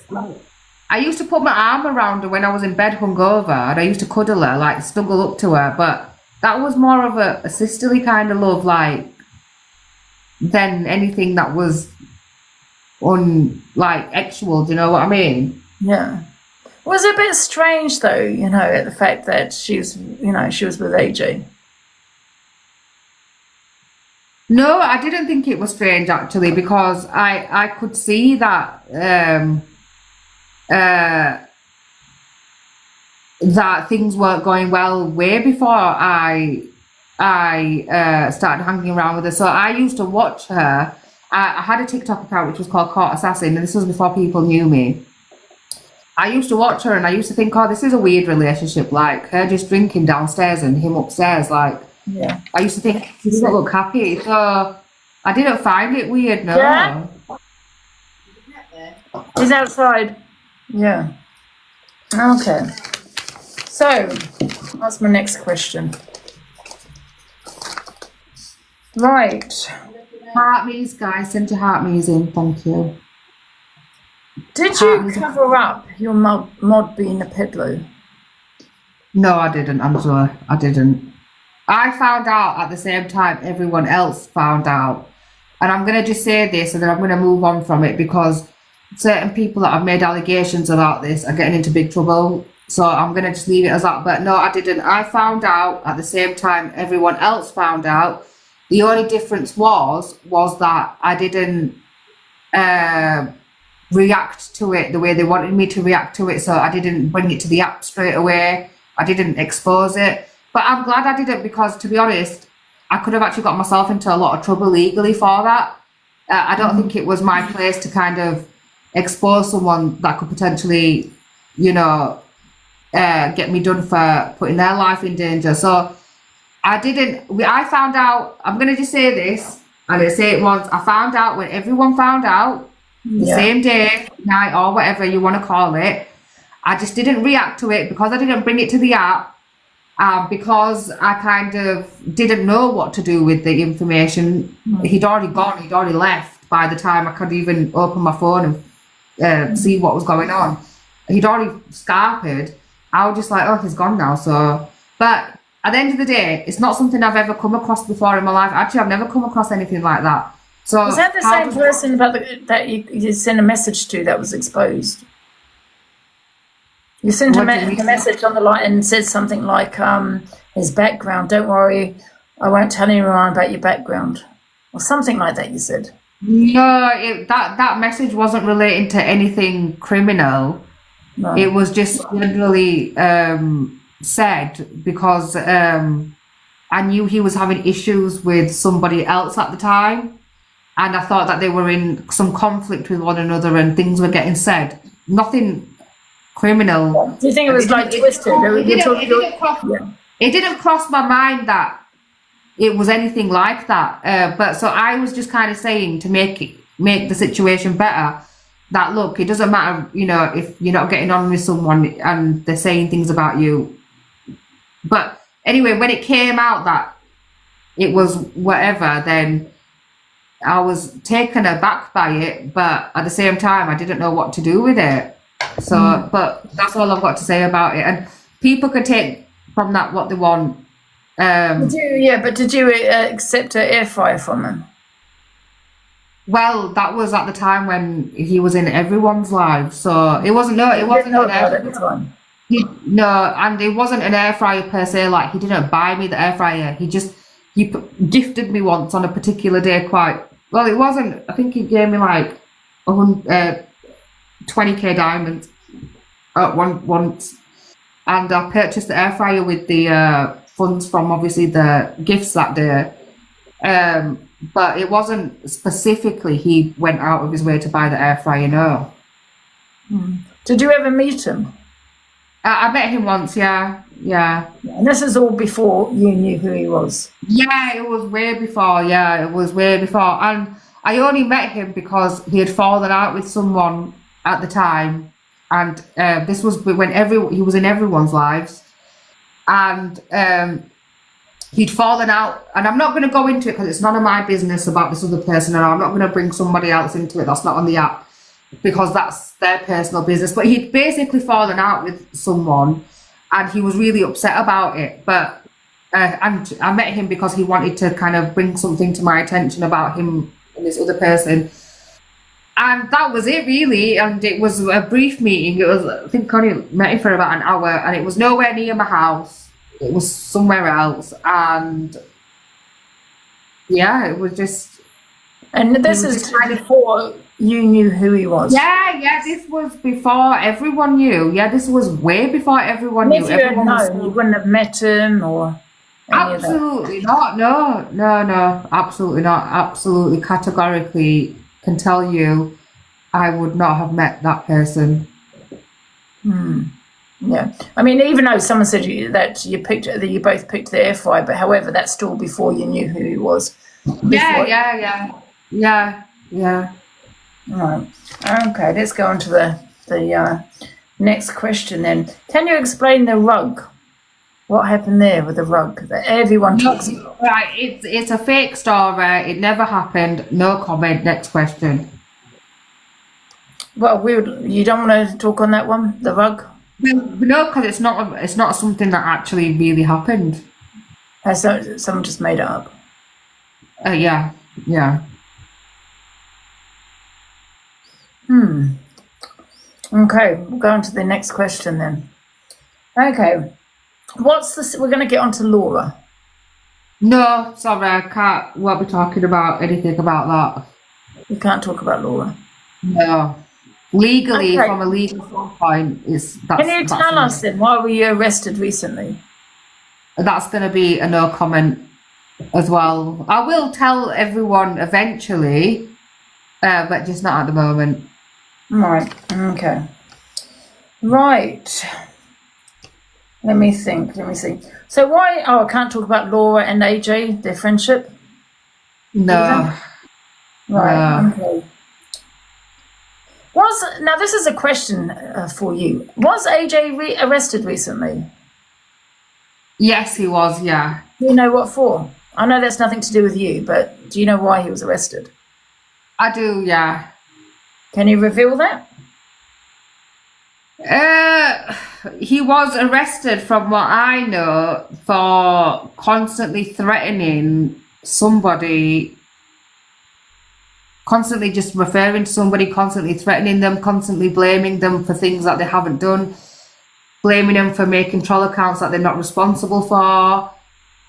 I used to put my arm around her when I was in bed hungover, and I used to cuddle her, like, snuggle up to her. But that was more of a sisterly kind of love, like, than anything that was actual, do you know what I mean? Yeah. Was it a bit strange though, at the fact that she was with AJ? No, I didn't think it was strange actually, because I could see that that things weren't going well way before I started hanging around with her. So I used to watch her. I had a TikTok account which was called Caught Assassin, and this was before people knew me. I used to watch her and I used to think, oh, this is a weird relationship, like her just drinking downstairs and him upstairs. Like, Yeah. I used to think she doesn't look happy. So I didn't find it weird, no. Yeah? He's outside. Yeah. Okay. So, that's my next question. Right. Heart me's, guys, send your heart me's in, thank you. Did you cover up your mod being a pedalo? No, I didn't, Angela. I didn't. I found out at the same time everyone else found out. And I'm going to just say this and then I'm going to move on from it, because certain people that have made allegations about this are getting into big trouble. So I'm going to just leave it as that. But no, I didn't. I found out at the same time everyone else found out. The only difference was that I didn't react to it the way they wanted me to react to it. So I didn't bring it to the app straight away. I didn't expose it. But I'm glad I didn't, because to be honest, I could have actually got myself into a lot of trouble legally for that. I don't think it was my place to kind of expose someone that could potentially, get me done for putting their life in danger. So I found out, I'm going to just say this, I'm going to say it once. I found out when everyone found out, the same day, night, or whatever you want to call it. I just didn't react to it because I didn't bring it to the app. Because I kind of didn't know what to do with the information. He'd already gone, he'd already left by the time I could even open my phone and see what was going on. He'd already scarpered. I was just like, oh, he's gone now. So, but at the end of the day, it's not something I've ever come across before in my life. Actually, I've never come across anything like that. So was that the same person that you sent a message to that was exposed? You sent a message on the line and said something like, his background, don't worry, I won't tell anyone about your background. Or something like that you said. No, that message wasn't relating to anything criminal. No. It was just generally said because I knew he was having issues with somebody else at the time. And I thought that they were in some conflict with one another and things were getting said. Nothing criminal. Do you think it was twisted? It didn't cross my mind that it was anything like that. But so I was just kind of saying to make the situation better, that look, it doesn't matter, if you're not getting on with someone and they're saying things about you. But anyway, when it came out that it was whatever, then I was taken aback by it, but at the same time, I didn't know what to do with it. So, but that's all I've got to say about it. And people can take from that what they want. Did you accept an air fryer from him? Well, that was at the time when he was in everyone's life. So it wasn't. No, it wasn't an air fryer at the time. And it wasn't an air fryer per se. Like, he didn't buy me the air fryer. He gifted me once on a particular day. Quite well. It wasn't. I think he gave me like 20k diamonds once, and I purchased the air fryer with the funds from obviously the gifts that day. But it wasn't specifically he went out of his way to buy the air fryer. No. Did you ever meet him? I met him once. Yeah. And this is all before you knew who he was. Yeah, it was way before. Yeah, it was way before, and I only met him because he had fallen out with someone at the time, and this was when he was in everyone's lives, and he'd fallen out. And I'm not going to go into it because it's none of my business about this other person, and I'm not going to bring somebody else into it that's not on the app, because that's their personal business. But he'd basically fallen out with someone, and he was really upset about it. But and I met him because he wanted to kind of bring something to my attention about him and this other person. And that was it, really. And it was a brief meeting. It was, I think, only met him for about an hour, and it was nowhere near my house. It was somewhere else. And yeah, it was just. And this is before you knew who he was. Yeah, this was before everyone knew. Yeah, this was way before everyone knew. If you had known, you wouldn't have met him or. Absolutely not. No, absolutely not. Absolutely, categorically can tell you, I would not have met that person. Yeah, I mean, even though someone said that you both picked the F5, but however, that's still before you knew who he was. Yeah. Right. Okay, let's go on to the next question then. Can you explain the rug? What happened there with the rug that everyone talks about? Right, it's a fake story. It never happened. No comment. Next question. Well, you don't want to talk on that one, the rug? No, because it's not something that actually really happened. Someone just made it up. Yeah. Okay, we'll go on to the next question then. Okay. We're going to get on to Laura. No, sorry, won't be talking about anything about that. We can't talk about Laura. No. Legally, okay. From a legal standpoint, Can you tell us then, why were you arrested recently? That's going to be a no comment as well. I will tell everyone eventually, but just not at the moment. Right, okay. Right. Let me think. So why? Oh, I can't talk about Laura and AJ, their friendship. No. Right. No. Okay. Now this is a question for you. Was AJ arrested recently? Yes, he was. Yeah. Do you know what for? I know that's nothing to do with you, but do you know why he was arrested? I do. Yeah. Can you reveal that? He was arrested, from what I know, for constantly threatening somebody, constantly just referring to somebody, constantly threatening them, constantly blaming them for things that they haven't done, blaming them for making troll accounts that they're not responsible for.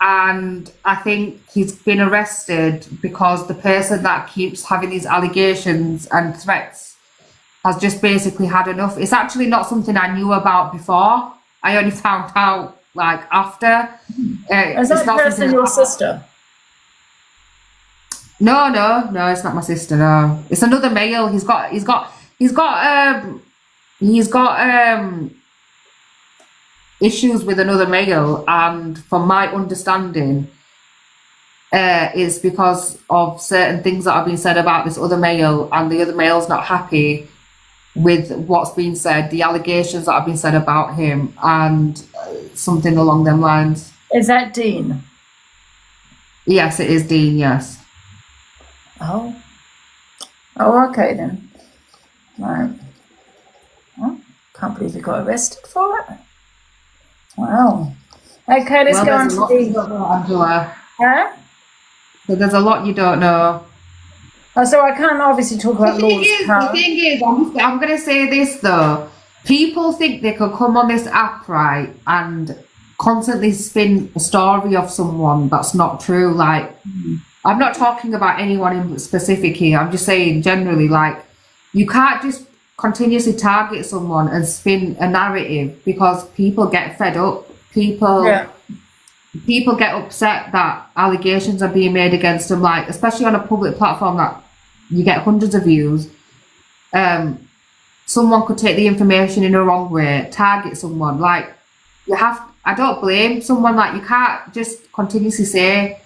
And I think he's been arrested because the person that keeps having these allegations and threats has just basically had enough. It's actually not something I knew about before. I only found out after. Is that person your sister? No, it's not my sister. No, it's another male. He's got issues with another male, and from my understanding, is because of certain things that have been said about this other male, and the other male's not happy with what's been said, the allegations that have been said about him, and something along them lines. Is that Dean? Yes, it is Dean, yes. Oh, okay then. Right. Oh, can't believe he got arrested for it. Wow. Okay, let's go on to Angela. Huh? So there's a lot you don't know. Oh, so I can't obviously talk about laws. The thing is, I'm going to say this though. People think they could come on this app, right, and constantly spin a story of someone that's not true. I'm not talking about anyone in specific here. I'm just saying generally, you can't just continuously target someone and spin a narrative, because people get fed up. People get upset that allegations are being made against them, especially on a public platform that you get hundreds of views. Someone could take the information in a wrong way, target someone. I don't blame someone. You can't just continuously say,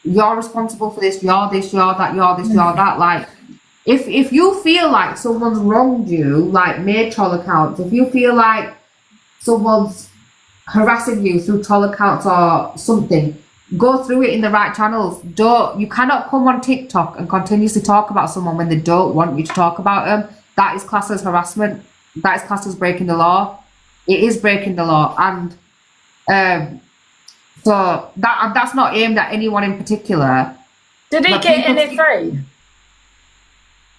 you're responsible for this, you're that, you're this, you're that. if you feel like someone's wronged you, like made troll accounts, if you feel like someone's harassing you through troll accounts or something, go through it in the right channels. You cannot come on TikTok and continuously talk about someone when they don't want you to talk about them. That is classed as harassment. That is classed as breaking the law. It is breaking the law, and so that's not aimed at anyone in particular. Did he get NFA?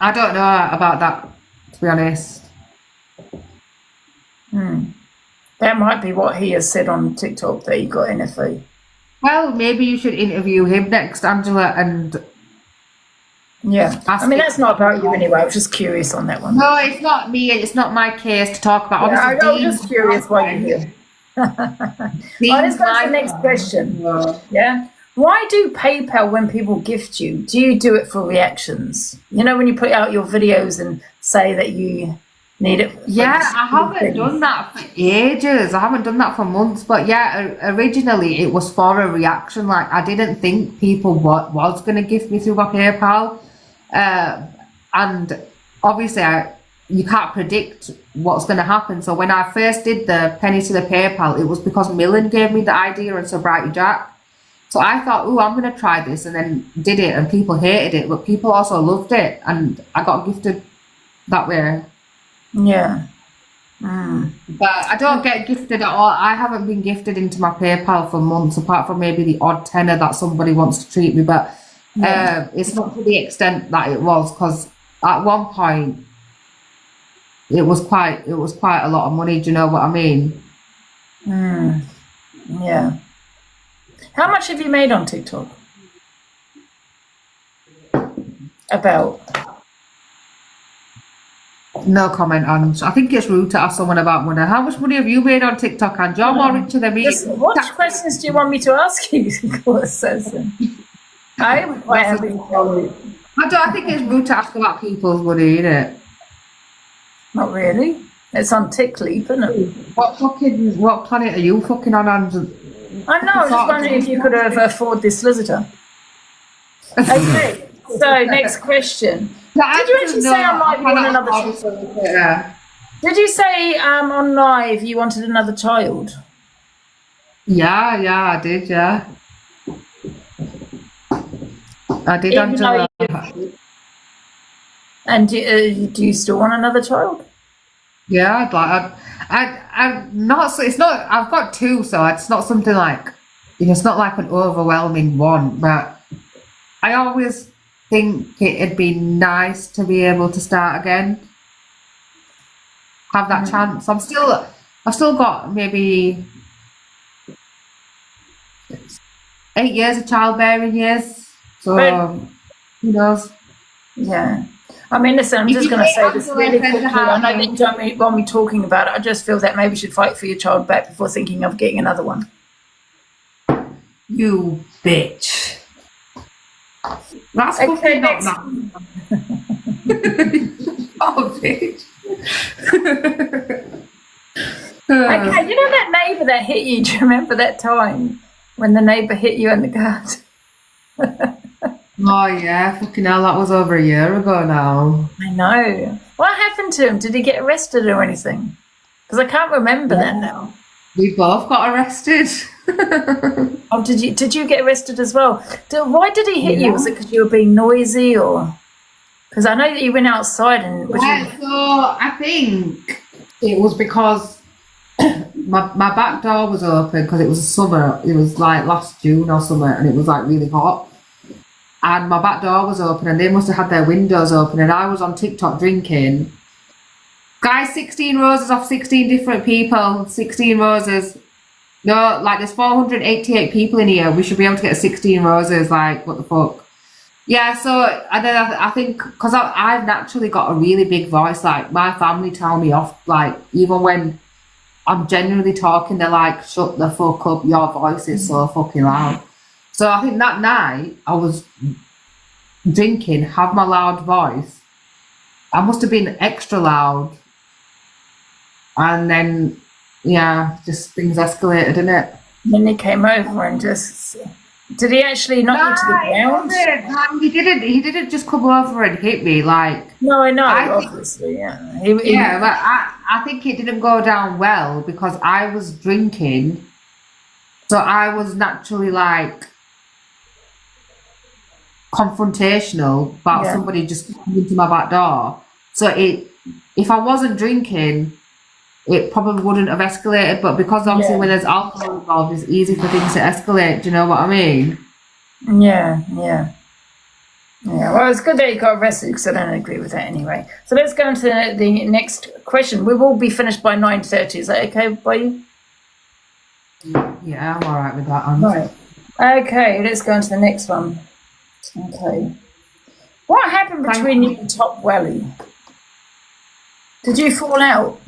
I don't know about that, to be honest. That might be what he has said on TikTok, that he got NFA. Well, maybe you should interview him next, Angela, and yeah. I mean, that's not about you anyway. I was just curious on that one. No, it's not me. It's not my case to talk about. Yeah, obviously, I was just curious why you're here. Let's go to the next question. Yeah. Why do PayPal when people gift you? Do you do it for reactions? You know, when you put out your videos and say that you need it. Yeah, I haven't done that for ages. I haven't done that for months. But yeah, originally it was for a reaction. Like, I didn't think people was going to gift me through my PayPal. And obviously you can't predict what's going to happen. So when I first did the penny to the PayPal, it was because Millen gave me the idea and Sobriety Jack. So I thought, oh, I'm going to try this, and then did it, and people hated it, but people also loved it, and I got gifted that way. Yeah. But I don't get gifted at all. I haven't been gifted into my PayPal for months, apart from maybe the odd tenner that somebody wants to treat me. But it's not to the extent that it was, because at one point it was quite a lot of money. Do you know what I mean? Yeah. How much have you made on TikTok? About? No comment, Ange. I think it's rude to ask someone about money. How much money have you made on TikTok, Ange? You're more richer than me. What questions do you want me to ask you? I am quite happy to tell you. I think it's rude to ask about people's money, isn't it? Not really. It's on TikLeap, isn't it? What planet are you fucking on, Ange? I know, I was just wondering if you could have afford this solicitor. Okay, so next question. Did you actually say on live you want another child? Did you say on live you wanted another child? Yeah, I did, yeah. I did, Angela. And do you still want another child? Yeah, I'm not. So it's not. I've got two, so it's not something like, it's not like an overwhelming one. But I always think it'd be nice to be able to start again, have that chance. I've still got maybe 8 years of childbearing years. So who knows? Yeah. I mean, listen, I'm just going to say this really quickly. I know that you don't want me talking about it. I just feel that maybe you should fight for your child back before thinking of getting another one. You bitch. That's okay, not that. Oh, bitch. Okay, you know that neighbour that hit you? Do you remember that time when the neighbour hit you in the garden? Oh yeah, fucking hell, that was over a year ago now. I know. What happened to him? Did he get arrested or anything? Because I can't remember that now. We both got arrested. Oh, did you get arrested as well? Why did he hit you? Was it because you were being noisy, or? Because I know that you went outside and. So I think it was because my back door was open because it was summer. It was like last June or summer, and it was like really hot. And my back door was open, and they must have had their windows open, and I was on TikTok drinking. Guys, 16 roses off 16 different people. 16 roses. No, like there's 488 people in here. We should be able to get 16 roses. Like, what the fuck? Yeah, so and then I think because I've naturally got a really big voice. Like, my family tell me off. Like, even when I'm genuinely talking, they're like, shut the fuck up. Your voice is so fucking loud. So I think that night I was drinking, have my loud voice. I must have been extra loud. And then, yeah, just things escalated, didn't it? Then he came over and just Did he actually knock you to the ground? He didn't. He didn't just come over and hit me. Like, No, I know. I Obviously, yeah. but I think it didn't go down well because I was drinking, so I was naturally like confrontational about somebody just coming into my back door. So if I wasn't drinking, it probably wouldn't have escalated. But because obviously when there's alcohol involved, it's easy for things to escalate. Do you know what I mean? Yeah. Well, it's good that you got arrested because I don't agree with that anyway. So let's go on to the next question. We will be finished by 9:30. Is that okay by you? Yeah, I'm all right with that. Ange. Right. Okay, let's go on to the next one. Okay. What happened between you and Top Welly? Did you fall out?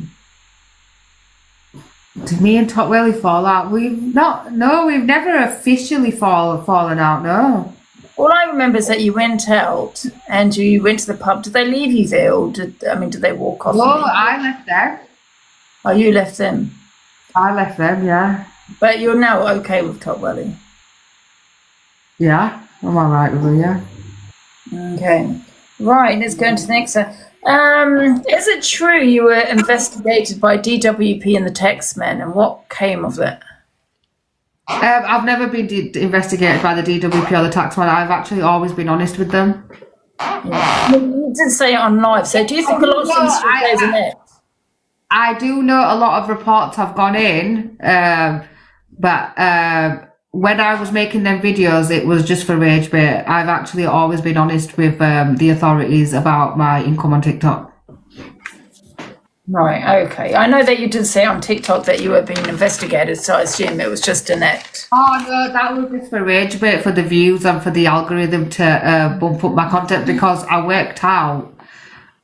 Did me and Top Welly fall out? We've never officially fallen out, no. All I remember is that you went out and you went to the pub. Did they leave you there, or did they walk off? No, I left them. Oh, you left them? I left them, yeah. But you're now okay with Top Welly? Yeah, I'm all right with her, yeah. Okay. Right, let's go into the next one. Is it true you were investigated by DWP and the Taxman, and what came of that? I've never been investigated by the DWP or the Taxman. I've actually always been honest with them. Yeah. You did say it on live, so do you think a lot of things plays in it? I do know a lot of reports have gone in, but when I was making them videos, it was just for rage bait. I've actually always been honest with the authorities about my income on TikTok. Right, okay. I know that you did say on TikTok that you were being investigated, so I assume it was just an act. Oh no, that was just for rage bait, for the views and for the algorithm to bump up my content, because I worked out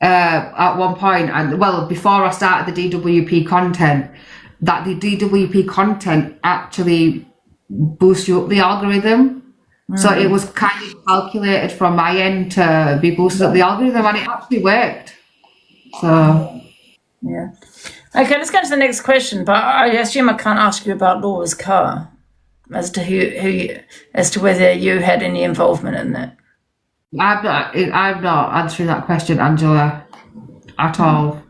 at one point, and well, before I started the DWP content, that the DWP content actually boosts you up the algorithm. So it was kind of calculated from my end to be boosted up the algorithm, and it actually worked. So yeah. Okay, let's go to the next question. But I assume I can't ask you about Laura's car, as to whether you had any involvement in that. I'm not answering that question, Angela, at all.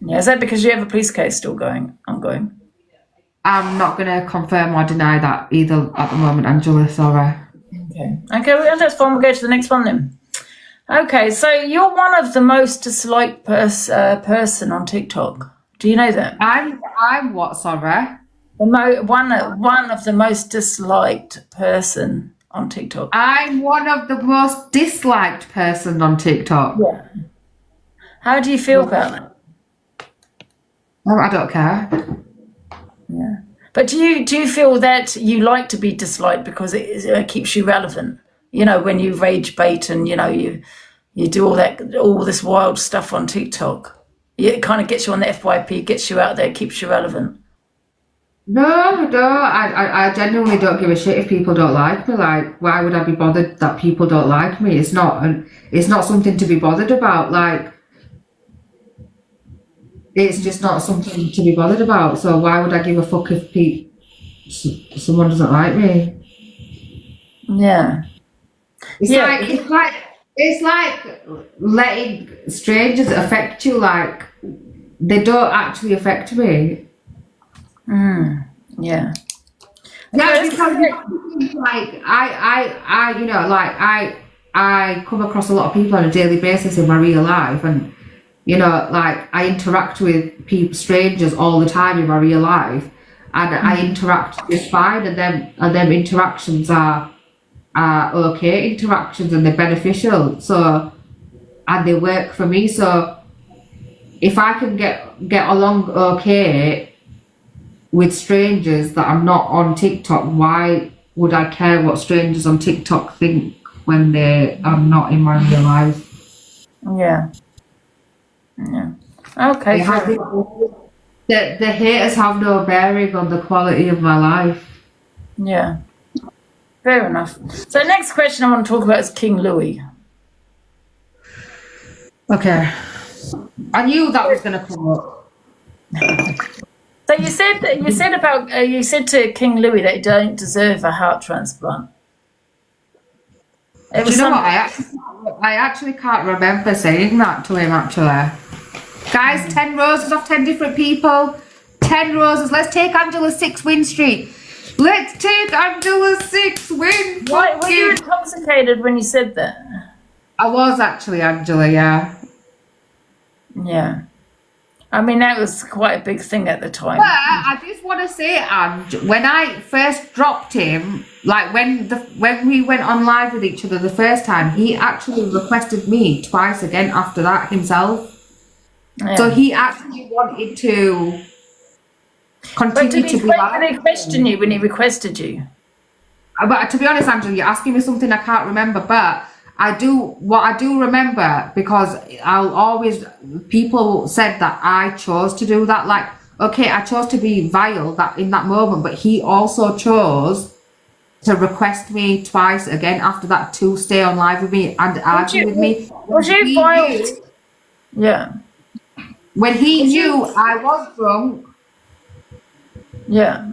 Yeah, is that because you have a police case still ongoing? I'm not going to confirm or deny that either at the moment, Angela. Sorry. Okay, well, that's fine. We'll go to the next one then. Okay, so you're one of the most disliked person on TikTok. Do you know that? I'm what? Sorry. One of the most disliked person on TikTok. I'm one of the most disliked person on TikTok. Yeah. How do you feel about that? I don't care. Yeah. But do you feel that you like to be disliked because it keeps you relevant? You know, when you rage bait and you do all this wild stuff on TikTok, it kind of gets you on the FYP, gets you out there, keeps you relevant. No, I genuinely don't give a shit if people don't like me. Like, why would I be bothered that people don't like me? It's not something to be bothered about. Like, it's just not something to be bothered about. So why would I give a fuck if someone doesn't like me? Yeah. It's like letting strangers affect you. Like, they don't actually affect me. Yeah. Yeah, because like I come across a lot of people on a daily basis in my real life, and like I interact with strangers all the time in my real life, and I interact just fine, and them interactions are okay interactions, and they're beneficial, so, and they work for me. So if I can get along okay with strangers that are not on TikTok, why would I care what strangers on TikTok think when they are not in my real life? Yeah. Okay. The haters have no bearing on the quality of my life. Yeah. Fair enough. So next question I want to talk about is King Louis. Okay. I knew that was going to come up. So you said to King Louis that he don't deserve a heart transplant. Do you know what? I actually can't remember saying that to him, actually. Guys, 10 roses off 10 different people. 10 roses. Let's take Angela's 6 win streak. Let's take Angela's 6 win. Why were you intoxicated when you said that? I was actually, Angela, yeah. Yeah. I mean, that was quite a big thing at the time. But I just want to say, Ange, when I first dropped him, like when we went on live with each other the first time, he actually requested me twice again after that himself. Yeah. So he actually wanted to continue to be live. Did he question you when he requested you? But to be honest, Angela, you're asking me something I can't remember, but I do remember, because people said that I chose to do that. Like, okay, I chose to be vile that in that moment, but he also chose to request me twice again after that to stay on live with me and argue with me. Was you vile? Yeah. When he knew I was drunk. Yeah.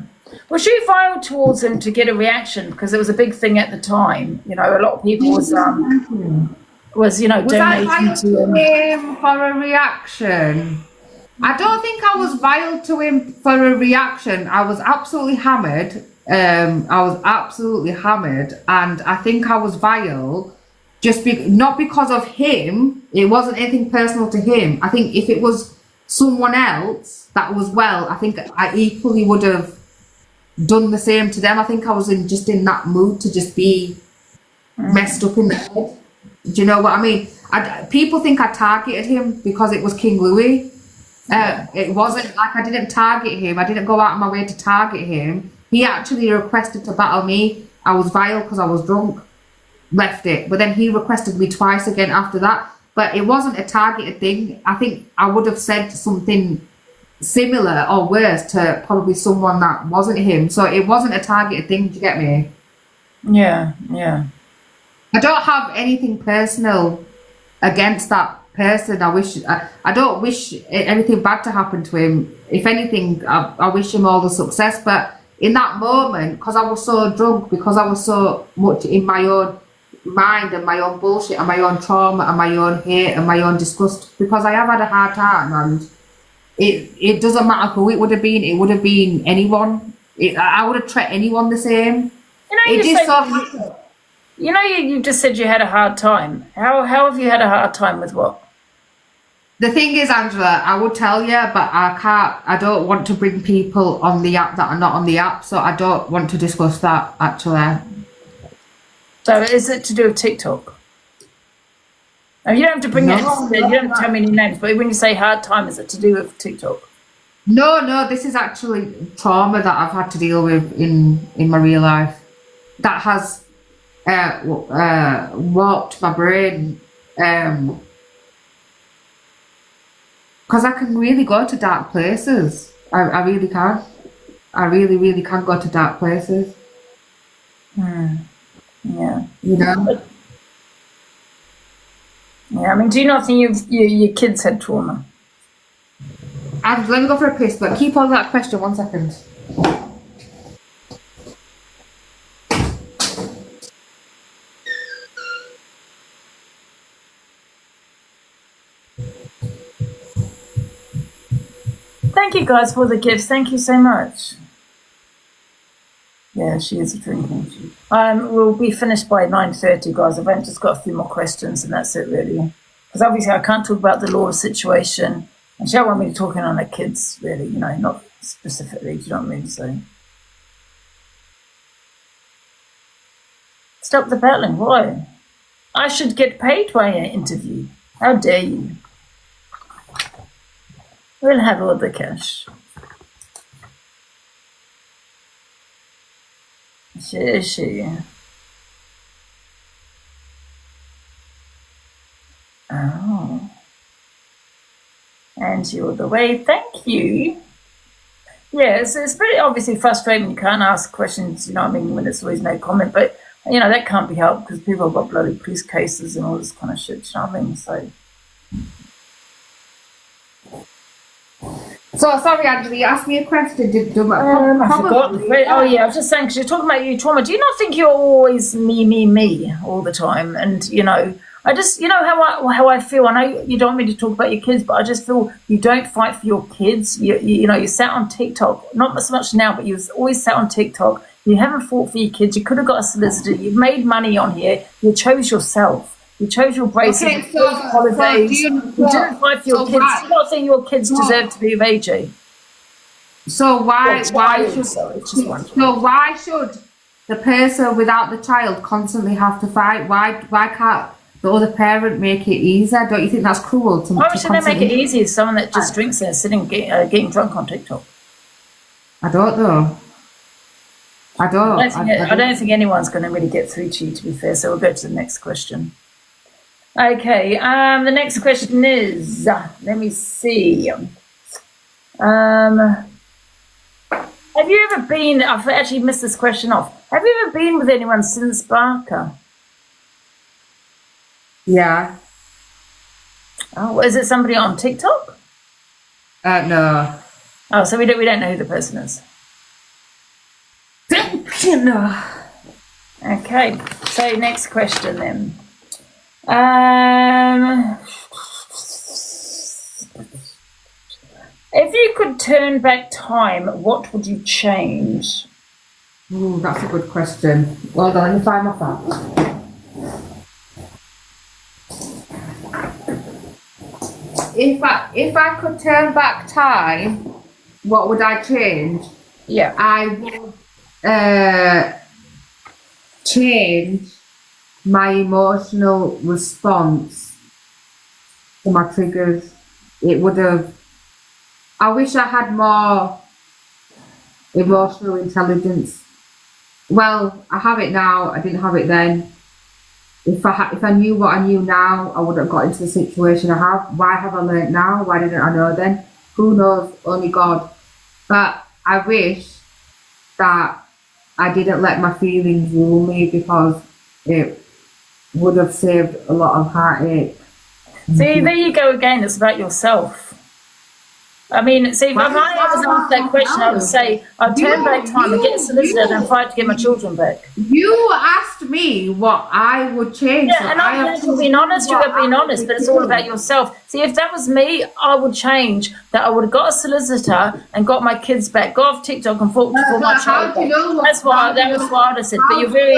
Was you vile towards him to get a reaction? Because it was a big thing at the time. You know, a lot of people was donating to him for a reaction. I don't think I was vile to him for a reaction. I was absolutely hammered. And I think I was vile not because of him. It wasn't anything personal to him. I think if it was someone else that was well, I think I equally would have done the same to them. I think I was in that mood to just be messed up in the head. Do you know what I mean? People think I targeted him because it was King Louis. It wasn't like I didn't target him. I didn't go out of my way to target him. He actually requested to battle me. I was vile because I was drunk. Left it. But then he requested me twice again after that. But it wasn't a targeted thing. I think I would have said something similar or worse to probably someone that wasn't him. So it wasn't a targeted thing. Do you get me? Yeah. I don't have anything personal against that person. I don't wish anything bad to happen to him. If anything, I wish him all the success. But in that moment, because I was so drunk, because I was so much in my own mind and my own bullshit and my own trauma and my own hate and my own disgust, because I have had a hard time, and it doesn't matter who it would have been. It would have been anyone. I would have treated anyone the same. You just said you had a hard time. How have you had a hard time with what? The thing is, Angela, I would tell you, but I don't want to bring people on the app that are not on the app, so I don't want to discuss that, actually. So is it to do with TikTok? And you don't have to bring it, you don't have to tell me any names, but when you say hard time, is it to do with TikTok? No, this is actually trauma that I've had to deal with in my real life. That has warped my brain. Because I can really go to dark places. I really can. I really, really can go to dark places. Yeah. You know? Yeah, I mean, do you not think your kids had trauma? Let me go for a piss, but keep on that question 1 second. Thank you guys for the gifts. Thank you so much. Yeah, she is a drinking. We'll be finished by 9:30, guys. I've only just got a few more questions, and that's it, really. Because obviously I can't talk about the Laura situation, and she don't want me to talk in on her kids, really. You know, not specifically. Do you know what I mean? So stop the battling. Why? I should get paid by an interview. How dare you? We'll have all the cash. She. Oh. Angie all the way. Thank you. Yeah, it's pretty obviously frustrating. You can't ask questions, you know what I mean, when it's always no comment. But, you know, that can't be helped because people have got bloody police cases and all this kind of shit, you know what I mean? So. So sorry, Angela, you asked me a question. I forgot. Oh yeah, I was just saying because you're talking about your trauma. Do you not think you're always me all the time? And I just how I feel. I know you don't want me to talk about your kids, but I just feel you don't fight for your kids. You sat on TikTok, not so much now, but you've always sat on TikTok. You haven't fought for your kids. You could have got a solicitor. You've made money on here. You chose yourself. You chose your braces. Okay, you chose holidays. You didn't fight for your kids. Why? Do you not think your kids deserve to be of AJ? So why should the person without the child constantly have to fight? Why can't the other parent make it easier? Don't you think that's cruel? Why should they make it easy as someone that just drinks and is sitting getting drunk on TikTok? I don't know. I don't think anyone's going to really get through to you, to be fair. So we'll go to the next question. Okay, the next question is, let me see. Have you ever been, I've actually missed this question off. Have you ever been with anyone since Barker? Yeah. Oh, is it somebody on TikTok? No. Oh, so we don't know who the person is. No. Okay, so next question then. If you could turn back time, what would you change? Ooh, that's a good question. Well done, let me find my facts. If I could turn back time, what would I change? Yeah. I would change my emotional response to my triggers. It would have. I wish I had more emotional intelligence. Well, I have it now. I didn't have it then. If I knew what I knew now, I would have got into the situation I have. Why have I learned now? Why didn't I know then? Who knows? Only God. But I wish that I didn't let my feelings rule me, because it would have saved a lot of heartache. See, there you go again. It's about yourself. I mean, see, if I was asked that question, I would say, I'd turn back time and get a solicitor and fight to get my children back. You asked me what I would change. Yeah, and I've been honest, you have been honest, but it's all about yourself. See, if that was me, I would change that. I would have got a solicitor and got my kids back, got off TikTok and fought for my child back. That was what I would have said. But you're very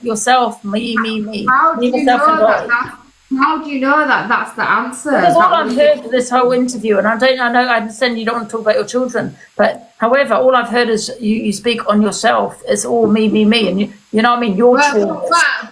yourself, me, myself, and God. How do you know that that's the answer? Because all I've heard for this whole interview, and I know I understand you don't want to talk about your children, but however, all I've heard is you speak on yourself. It's all me, and you know what I mean? Your trauma.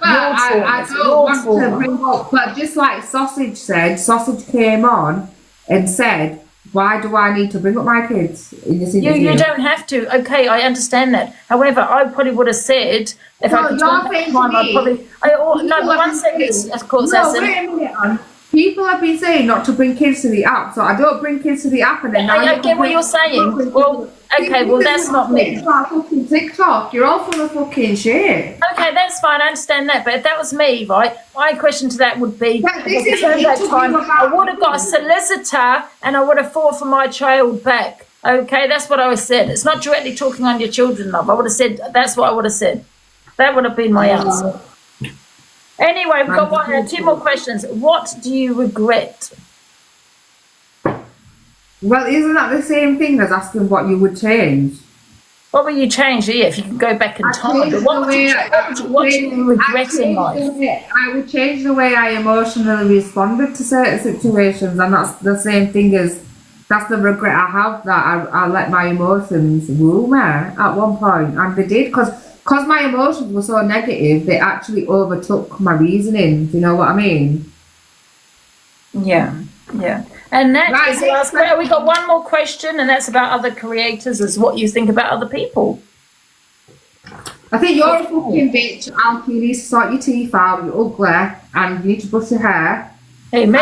I don't want to bring up, but just like Sausage came on and said, why do I need to bring up my kids in this interview? You don't have to. Okay, I understand that. However, I probably would have said, if I could turn back time, I'd probably... but one second, of course. No, wait a minute, people have been saying not to bring kids to the app, so I don't bring kids to the app, and then I get what you're saying. Well, okay, well, that's not me. Fucking TikTok, you're all full of fucking shit. Okay, that's fine, I understand that, but if that was me, right, my question to that would be, I would have got a solicitor and I would have fought for my child back. Okay, that's what I would have said. It's not directly talking on your children, love. I would have said, that's what I would have said. That would have been my answer. Anyway, we've got 2 more questions. What do you regret? Well, isn't that the same thing as asking what you would change? What would you change? Yeah, if you could go back in time. But what do you regret in life? I would change the way I emotionally responded to certain situations, and that's the same thing as, that's the regret I have, that I let my emotions rule me at one point, and they did, because my emotions were so negative, they actually overtook my reasoning. Do you know what I mean? Yeah. And that is the last question. We got one more question, and that's about other creators, is what you think about other people. I think you're a fucking bitch, Alfie. You need to sort your teeth out, you're ugly, and you need to brush your hair. Hey, me.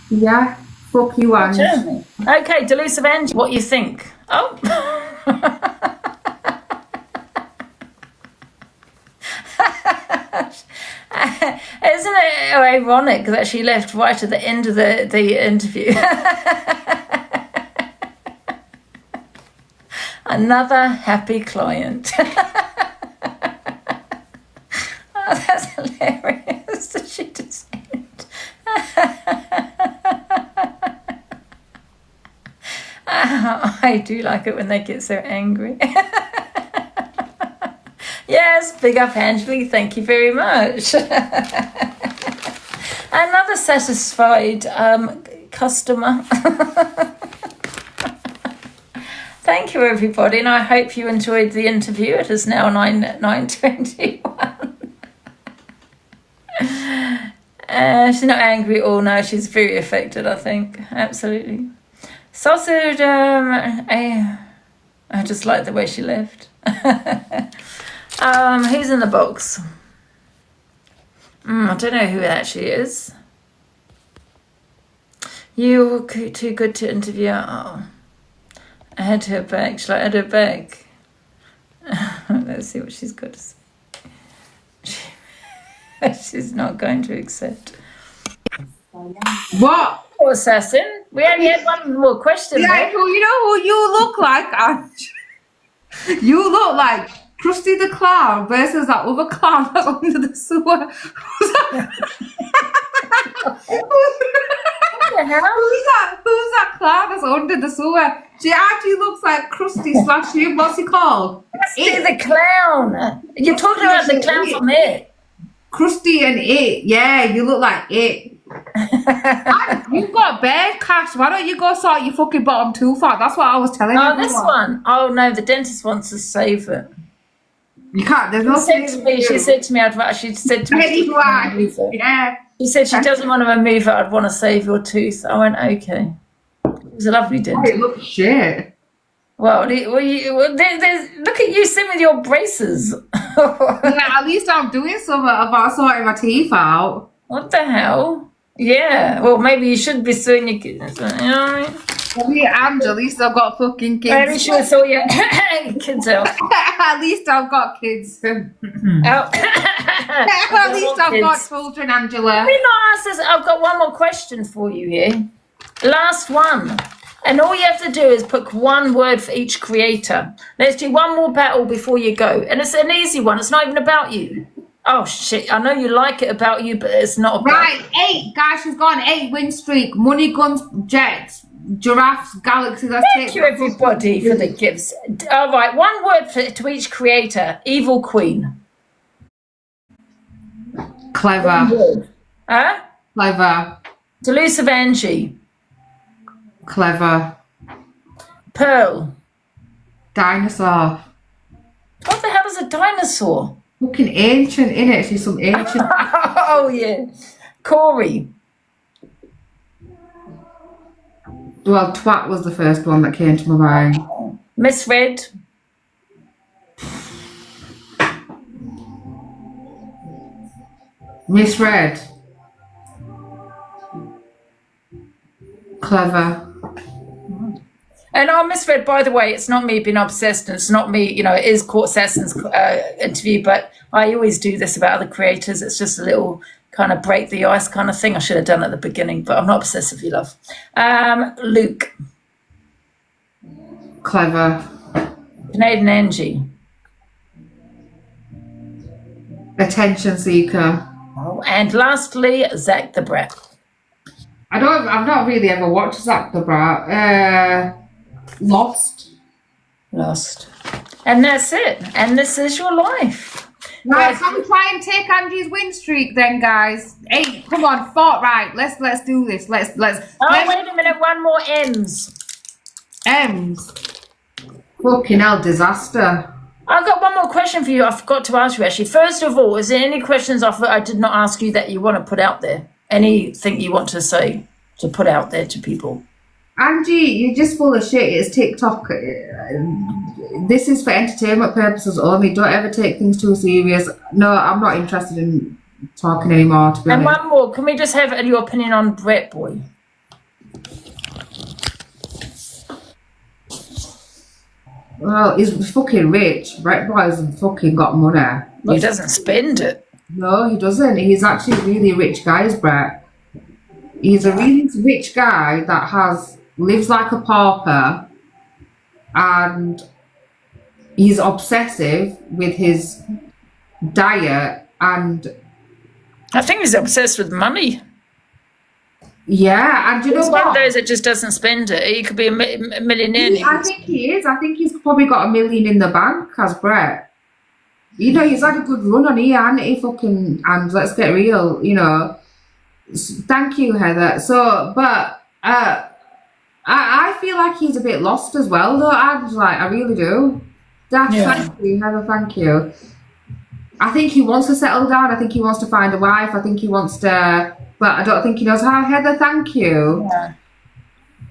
Yeah, fuck you, Angie. Okay, Delusive Angie, what you think? Oh. Is Isn't it ironic that she left right at the end of the interview? Another happy client. Oh, that's hilarious. Did she just end? I do like it when they get so angry. Yes, big up, Angie. Thank you very much. Another satisfied customer. Thank you, everybody, and I hope you enjoyed the interview. It is now 9:21. She's not angry at all. No, she's very affected, I think. Absolutely. Sausage, I just like the way she left. Who's in the box? I don't know who it actually is. You were too good to interview. Oh, I had her back. Shall I add her back? Let's see what she's got to say. She's not going to accept. What? Oh, assassin. We only had one more question. Yeah, well, you know who you look like? You look like Krusty the Clown versus that other clown that's under the sewer. Who's that clown that's under the sewer? She actually looks like Krusty / you. What's he called? Krusty the Clown. You're talking about the clown from It. Krusty and It. Yeah, you look like It. You've got bad cash. Why don't you go sort your fucking bottom tooth out? That's what I was telling you. Oh, this one. Oh no, the dentist wants to save it. You can't. There's no. She said to me, she said to me, yeah. She said she doesn't want to remove it. I'd want to save your tooth. I went, okay. It was a lovely dentist. It looks shit. Well, look at you sitting with your braces. Yeah, at least I'm doing something about sorting my teeth out. What the hell? Yeah, well, maybe you should be suing your kids. You know what I mean? Well, me and Angie, at least I've got fucking kids. Maybe you should sort your kids out. At least I've got kids. Oh. At least I've got children, Angela. Let me not ask this. I've got one more question for you here. Last one. And all you have to do is put one word for each creator. Let's do one more battle before you go. And it's an easy one. It's not even about you. Oh, shit. I know you like it about you, but it's not about Right, 8. Guys, she's got an 8-win streak. Money, guns, jets, giraffes, galaxies. Thank you, everybody, for the gifts. All right, one word to each creator. Evil Queen. Clever. Huh? Clever. Delusive Angie. Clever. Pearl. Dinosaur. What the hell is a dinosaur? Fucking ancient, innit? She's some ancient. Oh, yeah. Corey. Well, twat was the first one that came to my mind. Misread. Misread. Clever. And I misread, by the way, it's not me being obsessed, and it's not me, it is Court Assassin's interview, but I always do this about other creators. It's just a little kind of break the ice kind of thing. I should have done it at the beginning, but I'm not obsessed with you, love. Luke. Clever. Canadian Angie. Attention seeker. Oh, and lastly, Zach the Brat. I've not really ever watched Zach the Brat. Lost. And that's it. And this is your life. Right, so we try and take Angie's win streak then, guys. 8, come on, 4, right, let's do this. Let's wait a minute, one more M's. M's. Fucking hell, disaster. I've got one more question for you. I forgot to ask you, actually. First of all, is there any questions I did not ask you that you want to put out there? Anything you want to say, to put out there to people? Angie, you're just full of shit. It's TikTok. This is for entertainment purposes only. Don't ever take things too serious. No, I'm not interested in talking anymore, to be honest. And one more. Can we just have your opinion on Brett Boy? Well, he's fucking rich. Brett Boy's fucking got money. He doesn't spend it. No, he doesn't. He's actually a really rich guy, is Brett. He's a really rich guy that lives like a pauper, and he's obsessive with his diet, and I think he's obsessed with money. yeah, and you know He's what? one of those that just doesn't spend it. He could be a millionaire. I think he is. I think he's probably got $1 million in the bank, as Brett. You know, he's had a good run on here, hasn't he? Fucking, and let's get real, you know. Thank you, Heather. So, but I feel like he's a bit lost as well, though. I really do. Dash, thank you, Heather. Thank you. I think he wants to settle down. I think he wants to find a wife. I think he wants to, but I don't think he knows how. Heather, thank you. Yeah.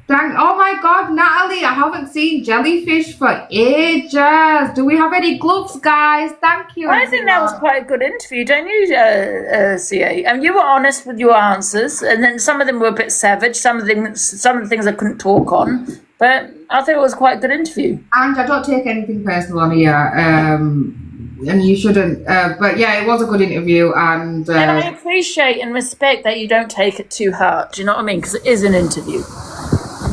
Oh my God, Natalie, I haven't seen jellyfish for ages. Do we have any gloves, guys? Thank you. I think that was quite a good interview, don't you, CA? And you were honest with your answers, and then some of them were a bit savage. Some of the things I couldn't talk on, but I think it was quite a good interview. And I don't take anything personal on here, and you shouldn't. But yeah, it was a good interview, and I appreciate and respect that you don't take it too hard. Do you know what I mean? Because it is an interview.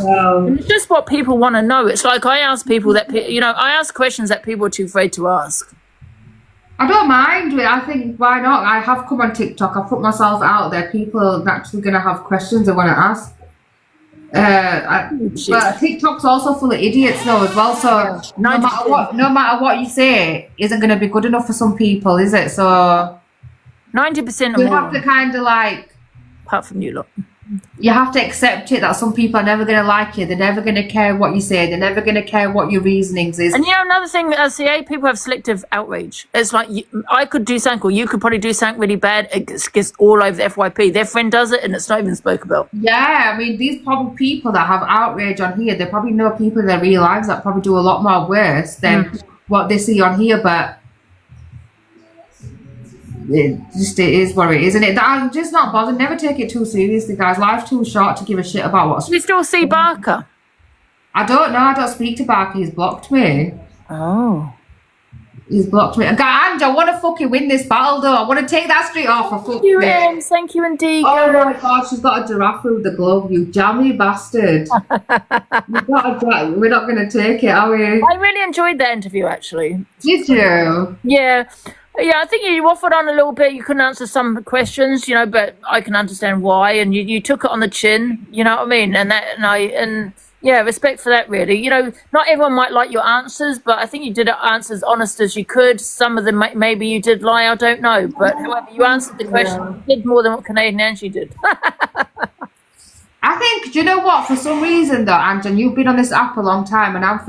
And it's just what people want to know. It's like I ask people that, I ask questions that people are too afraid to ask. I don't mind. I think, why not? I have come on TikTok. I put myself out there. People are actually going to have questions they want to ask. But TikTok's also full of idiots though as well. So no matter what you say, isn't going to be good enough for some people, is it? So 90% you have to kind of like, apart from you lot. You have to accept it that some people are never going to like you. They're never going to care what you say. They're never going to care what your reasonings is. And another thing, CA, people have selective outrage. It's like I could do something, or you could probably do something really bad. It gets all over the FYP. Their friend does it, and it's not even spoke about. Yeah, I mean, these probably people that have outrage on here, they probably know people in their real lives that probably do a lot more worse than what they see on here, but it is what it is, isn't it? I'm just not bothered. Never take it too seriously, guys. Life's too short to give a shit about what's... Do you still see Barker? I don't know. I don't speak to Barker. He's blocked me. Oh. He's blocked me. Angie, I want to fucking win this battle, though. I want to take that street off. Thank you, Ems. Thank you, indeed. Oh, my God. She's got a giraffe with the glove. You jammy bastard. We're not going to take it, are we? I really enjoyed that interview, actually. Did you? Yeah. Yeah, I think you waffled on a little bit. You couldn't answer some questions, but I can understand why. And you took it on the chin, you know what I mean? And yeah, respect for that, really. Not everyone might like your answers, but I think you did answer as honest as you could. Some of them, maybe you did lie, I don't know. But however, you answered the question, you did more than what Canadian Angie did. I think, do you know what? For some reason, though, Angie, you've been on this app a long time, and I'm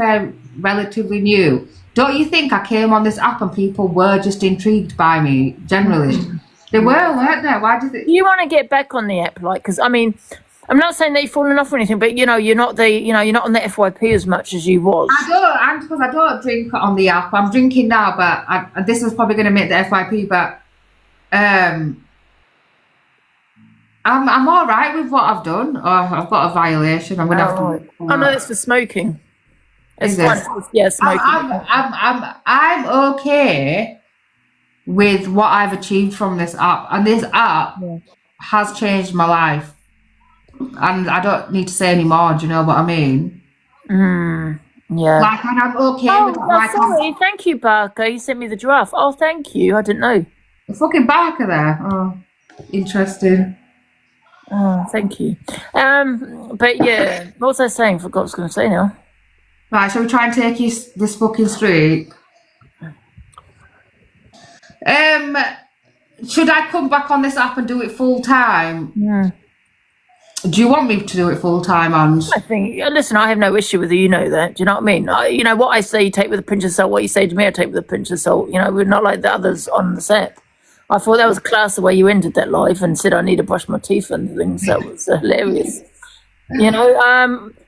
relatively new. Don't you think I came on this app and people were just intrigued by me, generally? They were, weren't they? Why did it... You want to get back on the app, because, I mean, I'm not saying that you've fallen off or anything, but, you're not you're not on the FYP as much as you was. Because I don't drink on the app. I'm drinking now, but this is probably going to make the FYP, but I'm all right with what I've done. Oh, I've got a violation. I'm going to have to... Oh, no, it's for smoking. It's fun. Yeah, smoking. I'm okay with what I've achieved from this app, and this app has changed my life, and I don't need to say any more. Do you know what I mean? Yeah. And I'm okay with sorry. Thank you, Barker. You sent me the giraffe. Oh, thank you. I didn't know. The fucking Barker there. Oh, interesting. Oh, thank you. But yeah, what was I saying? Forgot what I was going to say now. Right, shall we try and take this fucking streak? Should I come back on this app and do it full time? Yeah. Do you want me to do it full time, Ange? I think, listen, I have no issue with you, you know that. Do you know what I mean? What I say, you take with a pinch of salt. What you say to me, I take with a pinch of salt. We're not like the others on the set. I thought that was class the way you ended that live and said I need to brush my teeth and things. That was hilarious.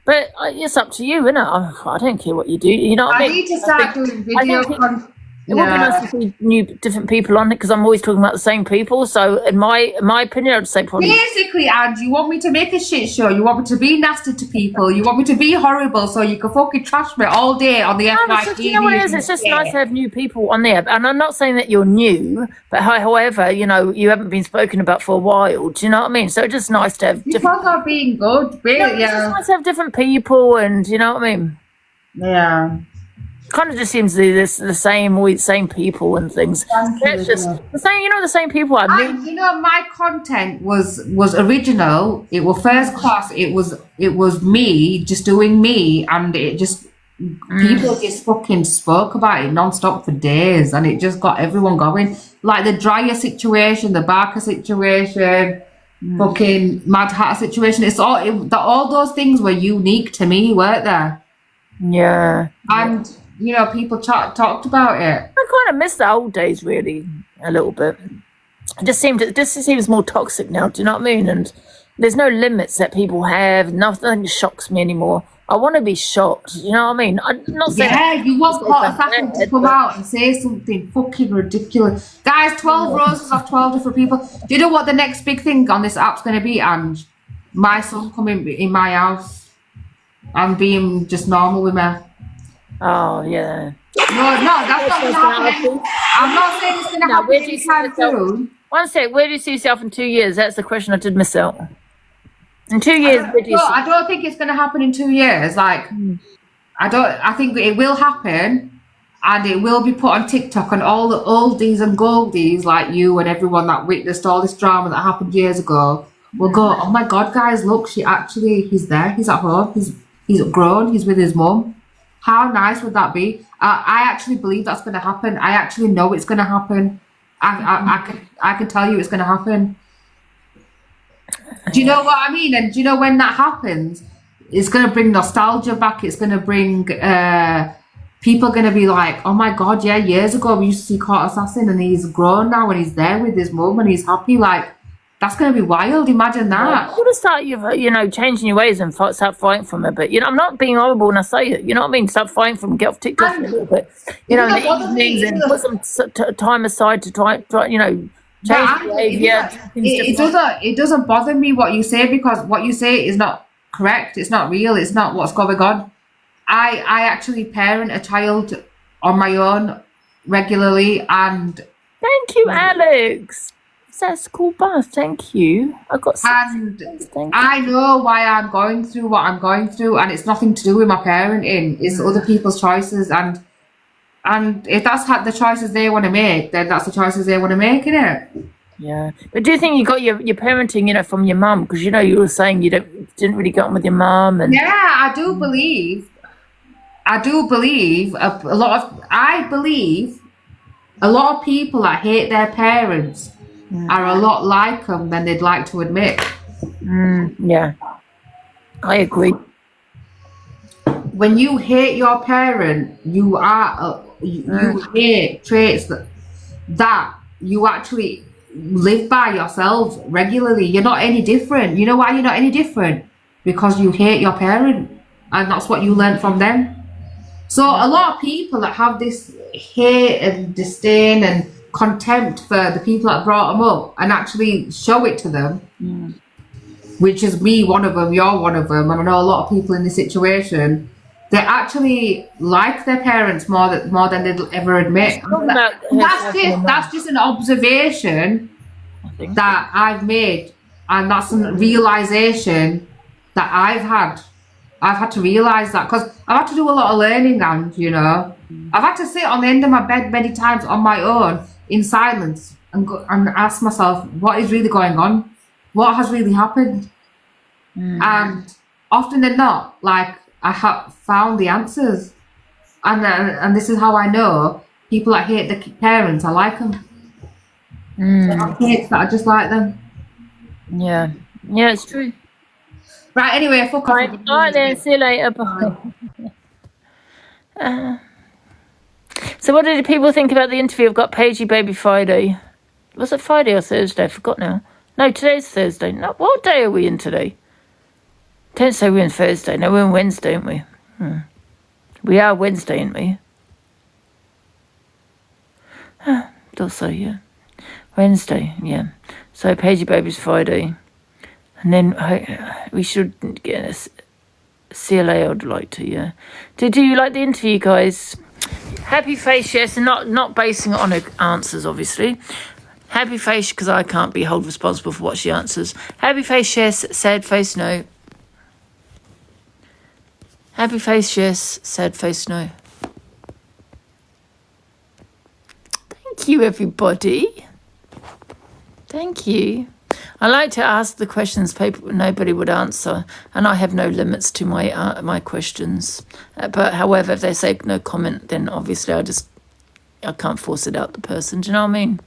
But it's up to you, innit? I don't care what you do. I need to start doing video content. It would be nice to see different people on it because I'm always talking about the same people. So, in my opinion, I'd say probably. Basically, Ange, you want me to make a shit show. You want me to be nasty to people. You want me to be horrible so you can fucking trash me all day on the FYP. You know what it is? It's just nice to have new people on there. And I'm not saying that you're new, but however, you know, you haven't been spoken about for a while. Do you know what I mean? So it's just nice to have different people. Being good, it's just nice to have different people, and you know what I mean? Yeah. Kind of just seems to be the same people and things. It's just the same, you know, the same people. You know, my content was original. It was first class. It was me just doing me, and it just people just fucking spoke about it non-stop for days, and it just got everyone going. Like the dryer situation, the Barker situation, fucking Mad Hatter situation. It's all those things were unique to me, weren't there? Yeah, and. You know, people talked about it. I kind of miss the old days, really, a little bit. It just seems more toxic now. Do you know what I mean? And there's no limits that people have. Nothing shocks me anymore. I want to be shocked. You know what I mean? I'm not saying. Yeah, you want Potter to come out and say something fucking ridiculous, guys. 12 roses off 12 different people. Do you know what the next big thing on this app's going to be? And my son coming in my house and being just normal with me. Oh yeah. No, that's not going to happen. I'm not saying it's going to happen anytime soon. One sec, where do you see yourself in 2 years? That's the question I did miss out. In 2 years, I don't think it's going to happen in 2 years. Like, I think it will happen, and it will be put on TikTok, and all the oldies and goldies like you and everyone that witnessed all this drama that happened years ago will go, oh my God, guys, look, he's there, he's at home, he's grown, he's with his mum. How nice would that be? I actually believe that's going to happen. I actually know it's going to happen. I can tell you it's going to happen. Do you know what I mean? And do you know when that happens? It's going to bring nostalgia back. It's going to bring people going to be like, oh my God, yeah, years ago we used to see Court Assassin, and he's grown now and he's there with his mum and he's happy. Like, that's going to be wild. Imagine that. You've got to start, changing your ways and start fighting from it. But, I'm not being horrible when I say it. You know what I mean? Start fighting from get off TikTok a little bit. In the evenings and put some time aside to try change behaviour. It doesn't bother me what you say, because what you say is not correct. It's not real. It's not what's going on. I actually parent a child on my own regularly, and... Thank you, Alex. That's cool, buzz. Thank you. I got. And I know why I'm going through what I'm going through, and it's nothing to do with my parenting. It's other people's choices, and if that's the choices they want to make, then that's the choices they want to make, innit? Yeah, but do you think you got your parenting, from your mum? Because you were saying you didn't really get on with your mum, and yeah, I believe a lot of people that hate their parents are a lot like them than they'd like to admit. Yeah, I agree. When you hate your parent, you hate traits that you actually live by yourself regularly. You're not any different. You know why you're not any different? Because you hate your parent, and that's what you learned from them. So a lot of people that have this hate and disdain and contempt for the people that brought them up and actually show it to them, which is me, one of them, you're one of them, and I know a lot of people in this situation, they actually like their parents more than they'd ever admit. That's just an observation that I've made, and that's a realization that I've had. I've had to realise that, because I've had to do a lot of learning, and I've had to sit on the end of my bed many times on my own in silence and ask myself, what is really going on? What has really happened? And often than not, like, I have found the answers, and this is how I know people that hate the parents, I like them. There are kids that are just like them. Yeah, it's true. Right, anyway, fuck off. All right then, see you later. Bye. So what did people think about the interview? I've got Paigey Baby Friday. Was it Friday or Thursday? I forgot now. No, today's Thursday. No, what day are we in today? Don't say we're in Thursday. No, we're in Wednesday, aren't we? We are Wednesday, aren't we? Also, yeah. Wednesday, yeah. So Paige Baby's Friday. And then we should get a CLA, I'd like to, yeah. Did you like the interview, guys? Happy face, yes, and not basing it on her answers, obviously. Happy face, because I can't be held responsible for what she answers. Happy face, yes. Sad face, no. Happy face, yes. Sad face, no. Thank you, everybody. Thank you. I like to ask the questions nobody would answer, and I have no limits to my questions. But however, if they say no comment, then obviously I can't force it out the person. Do you know what I mean?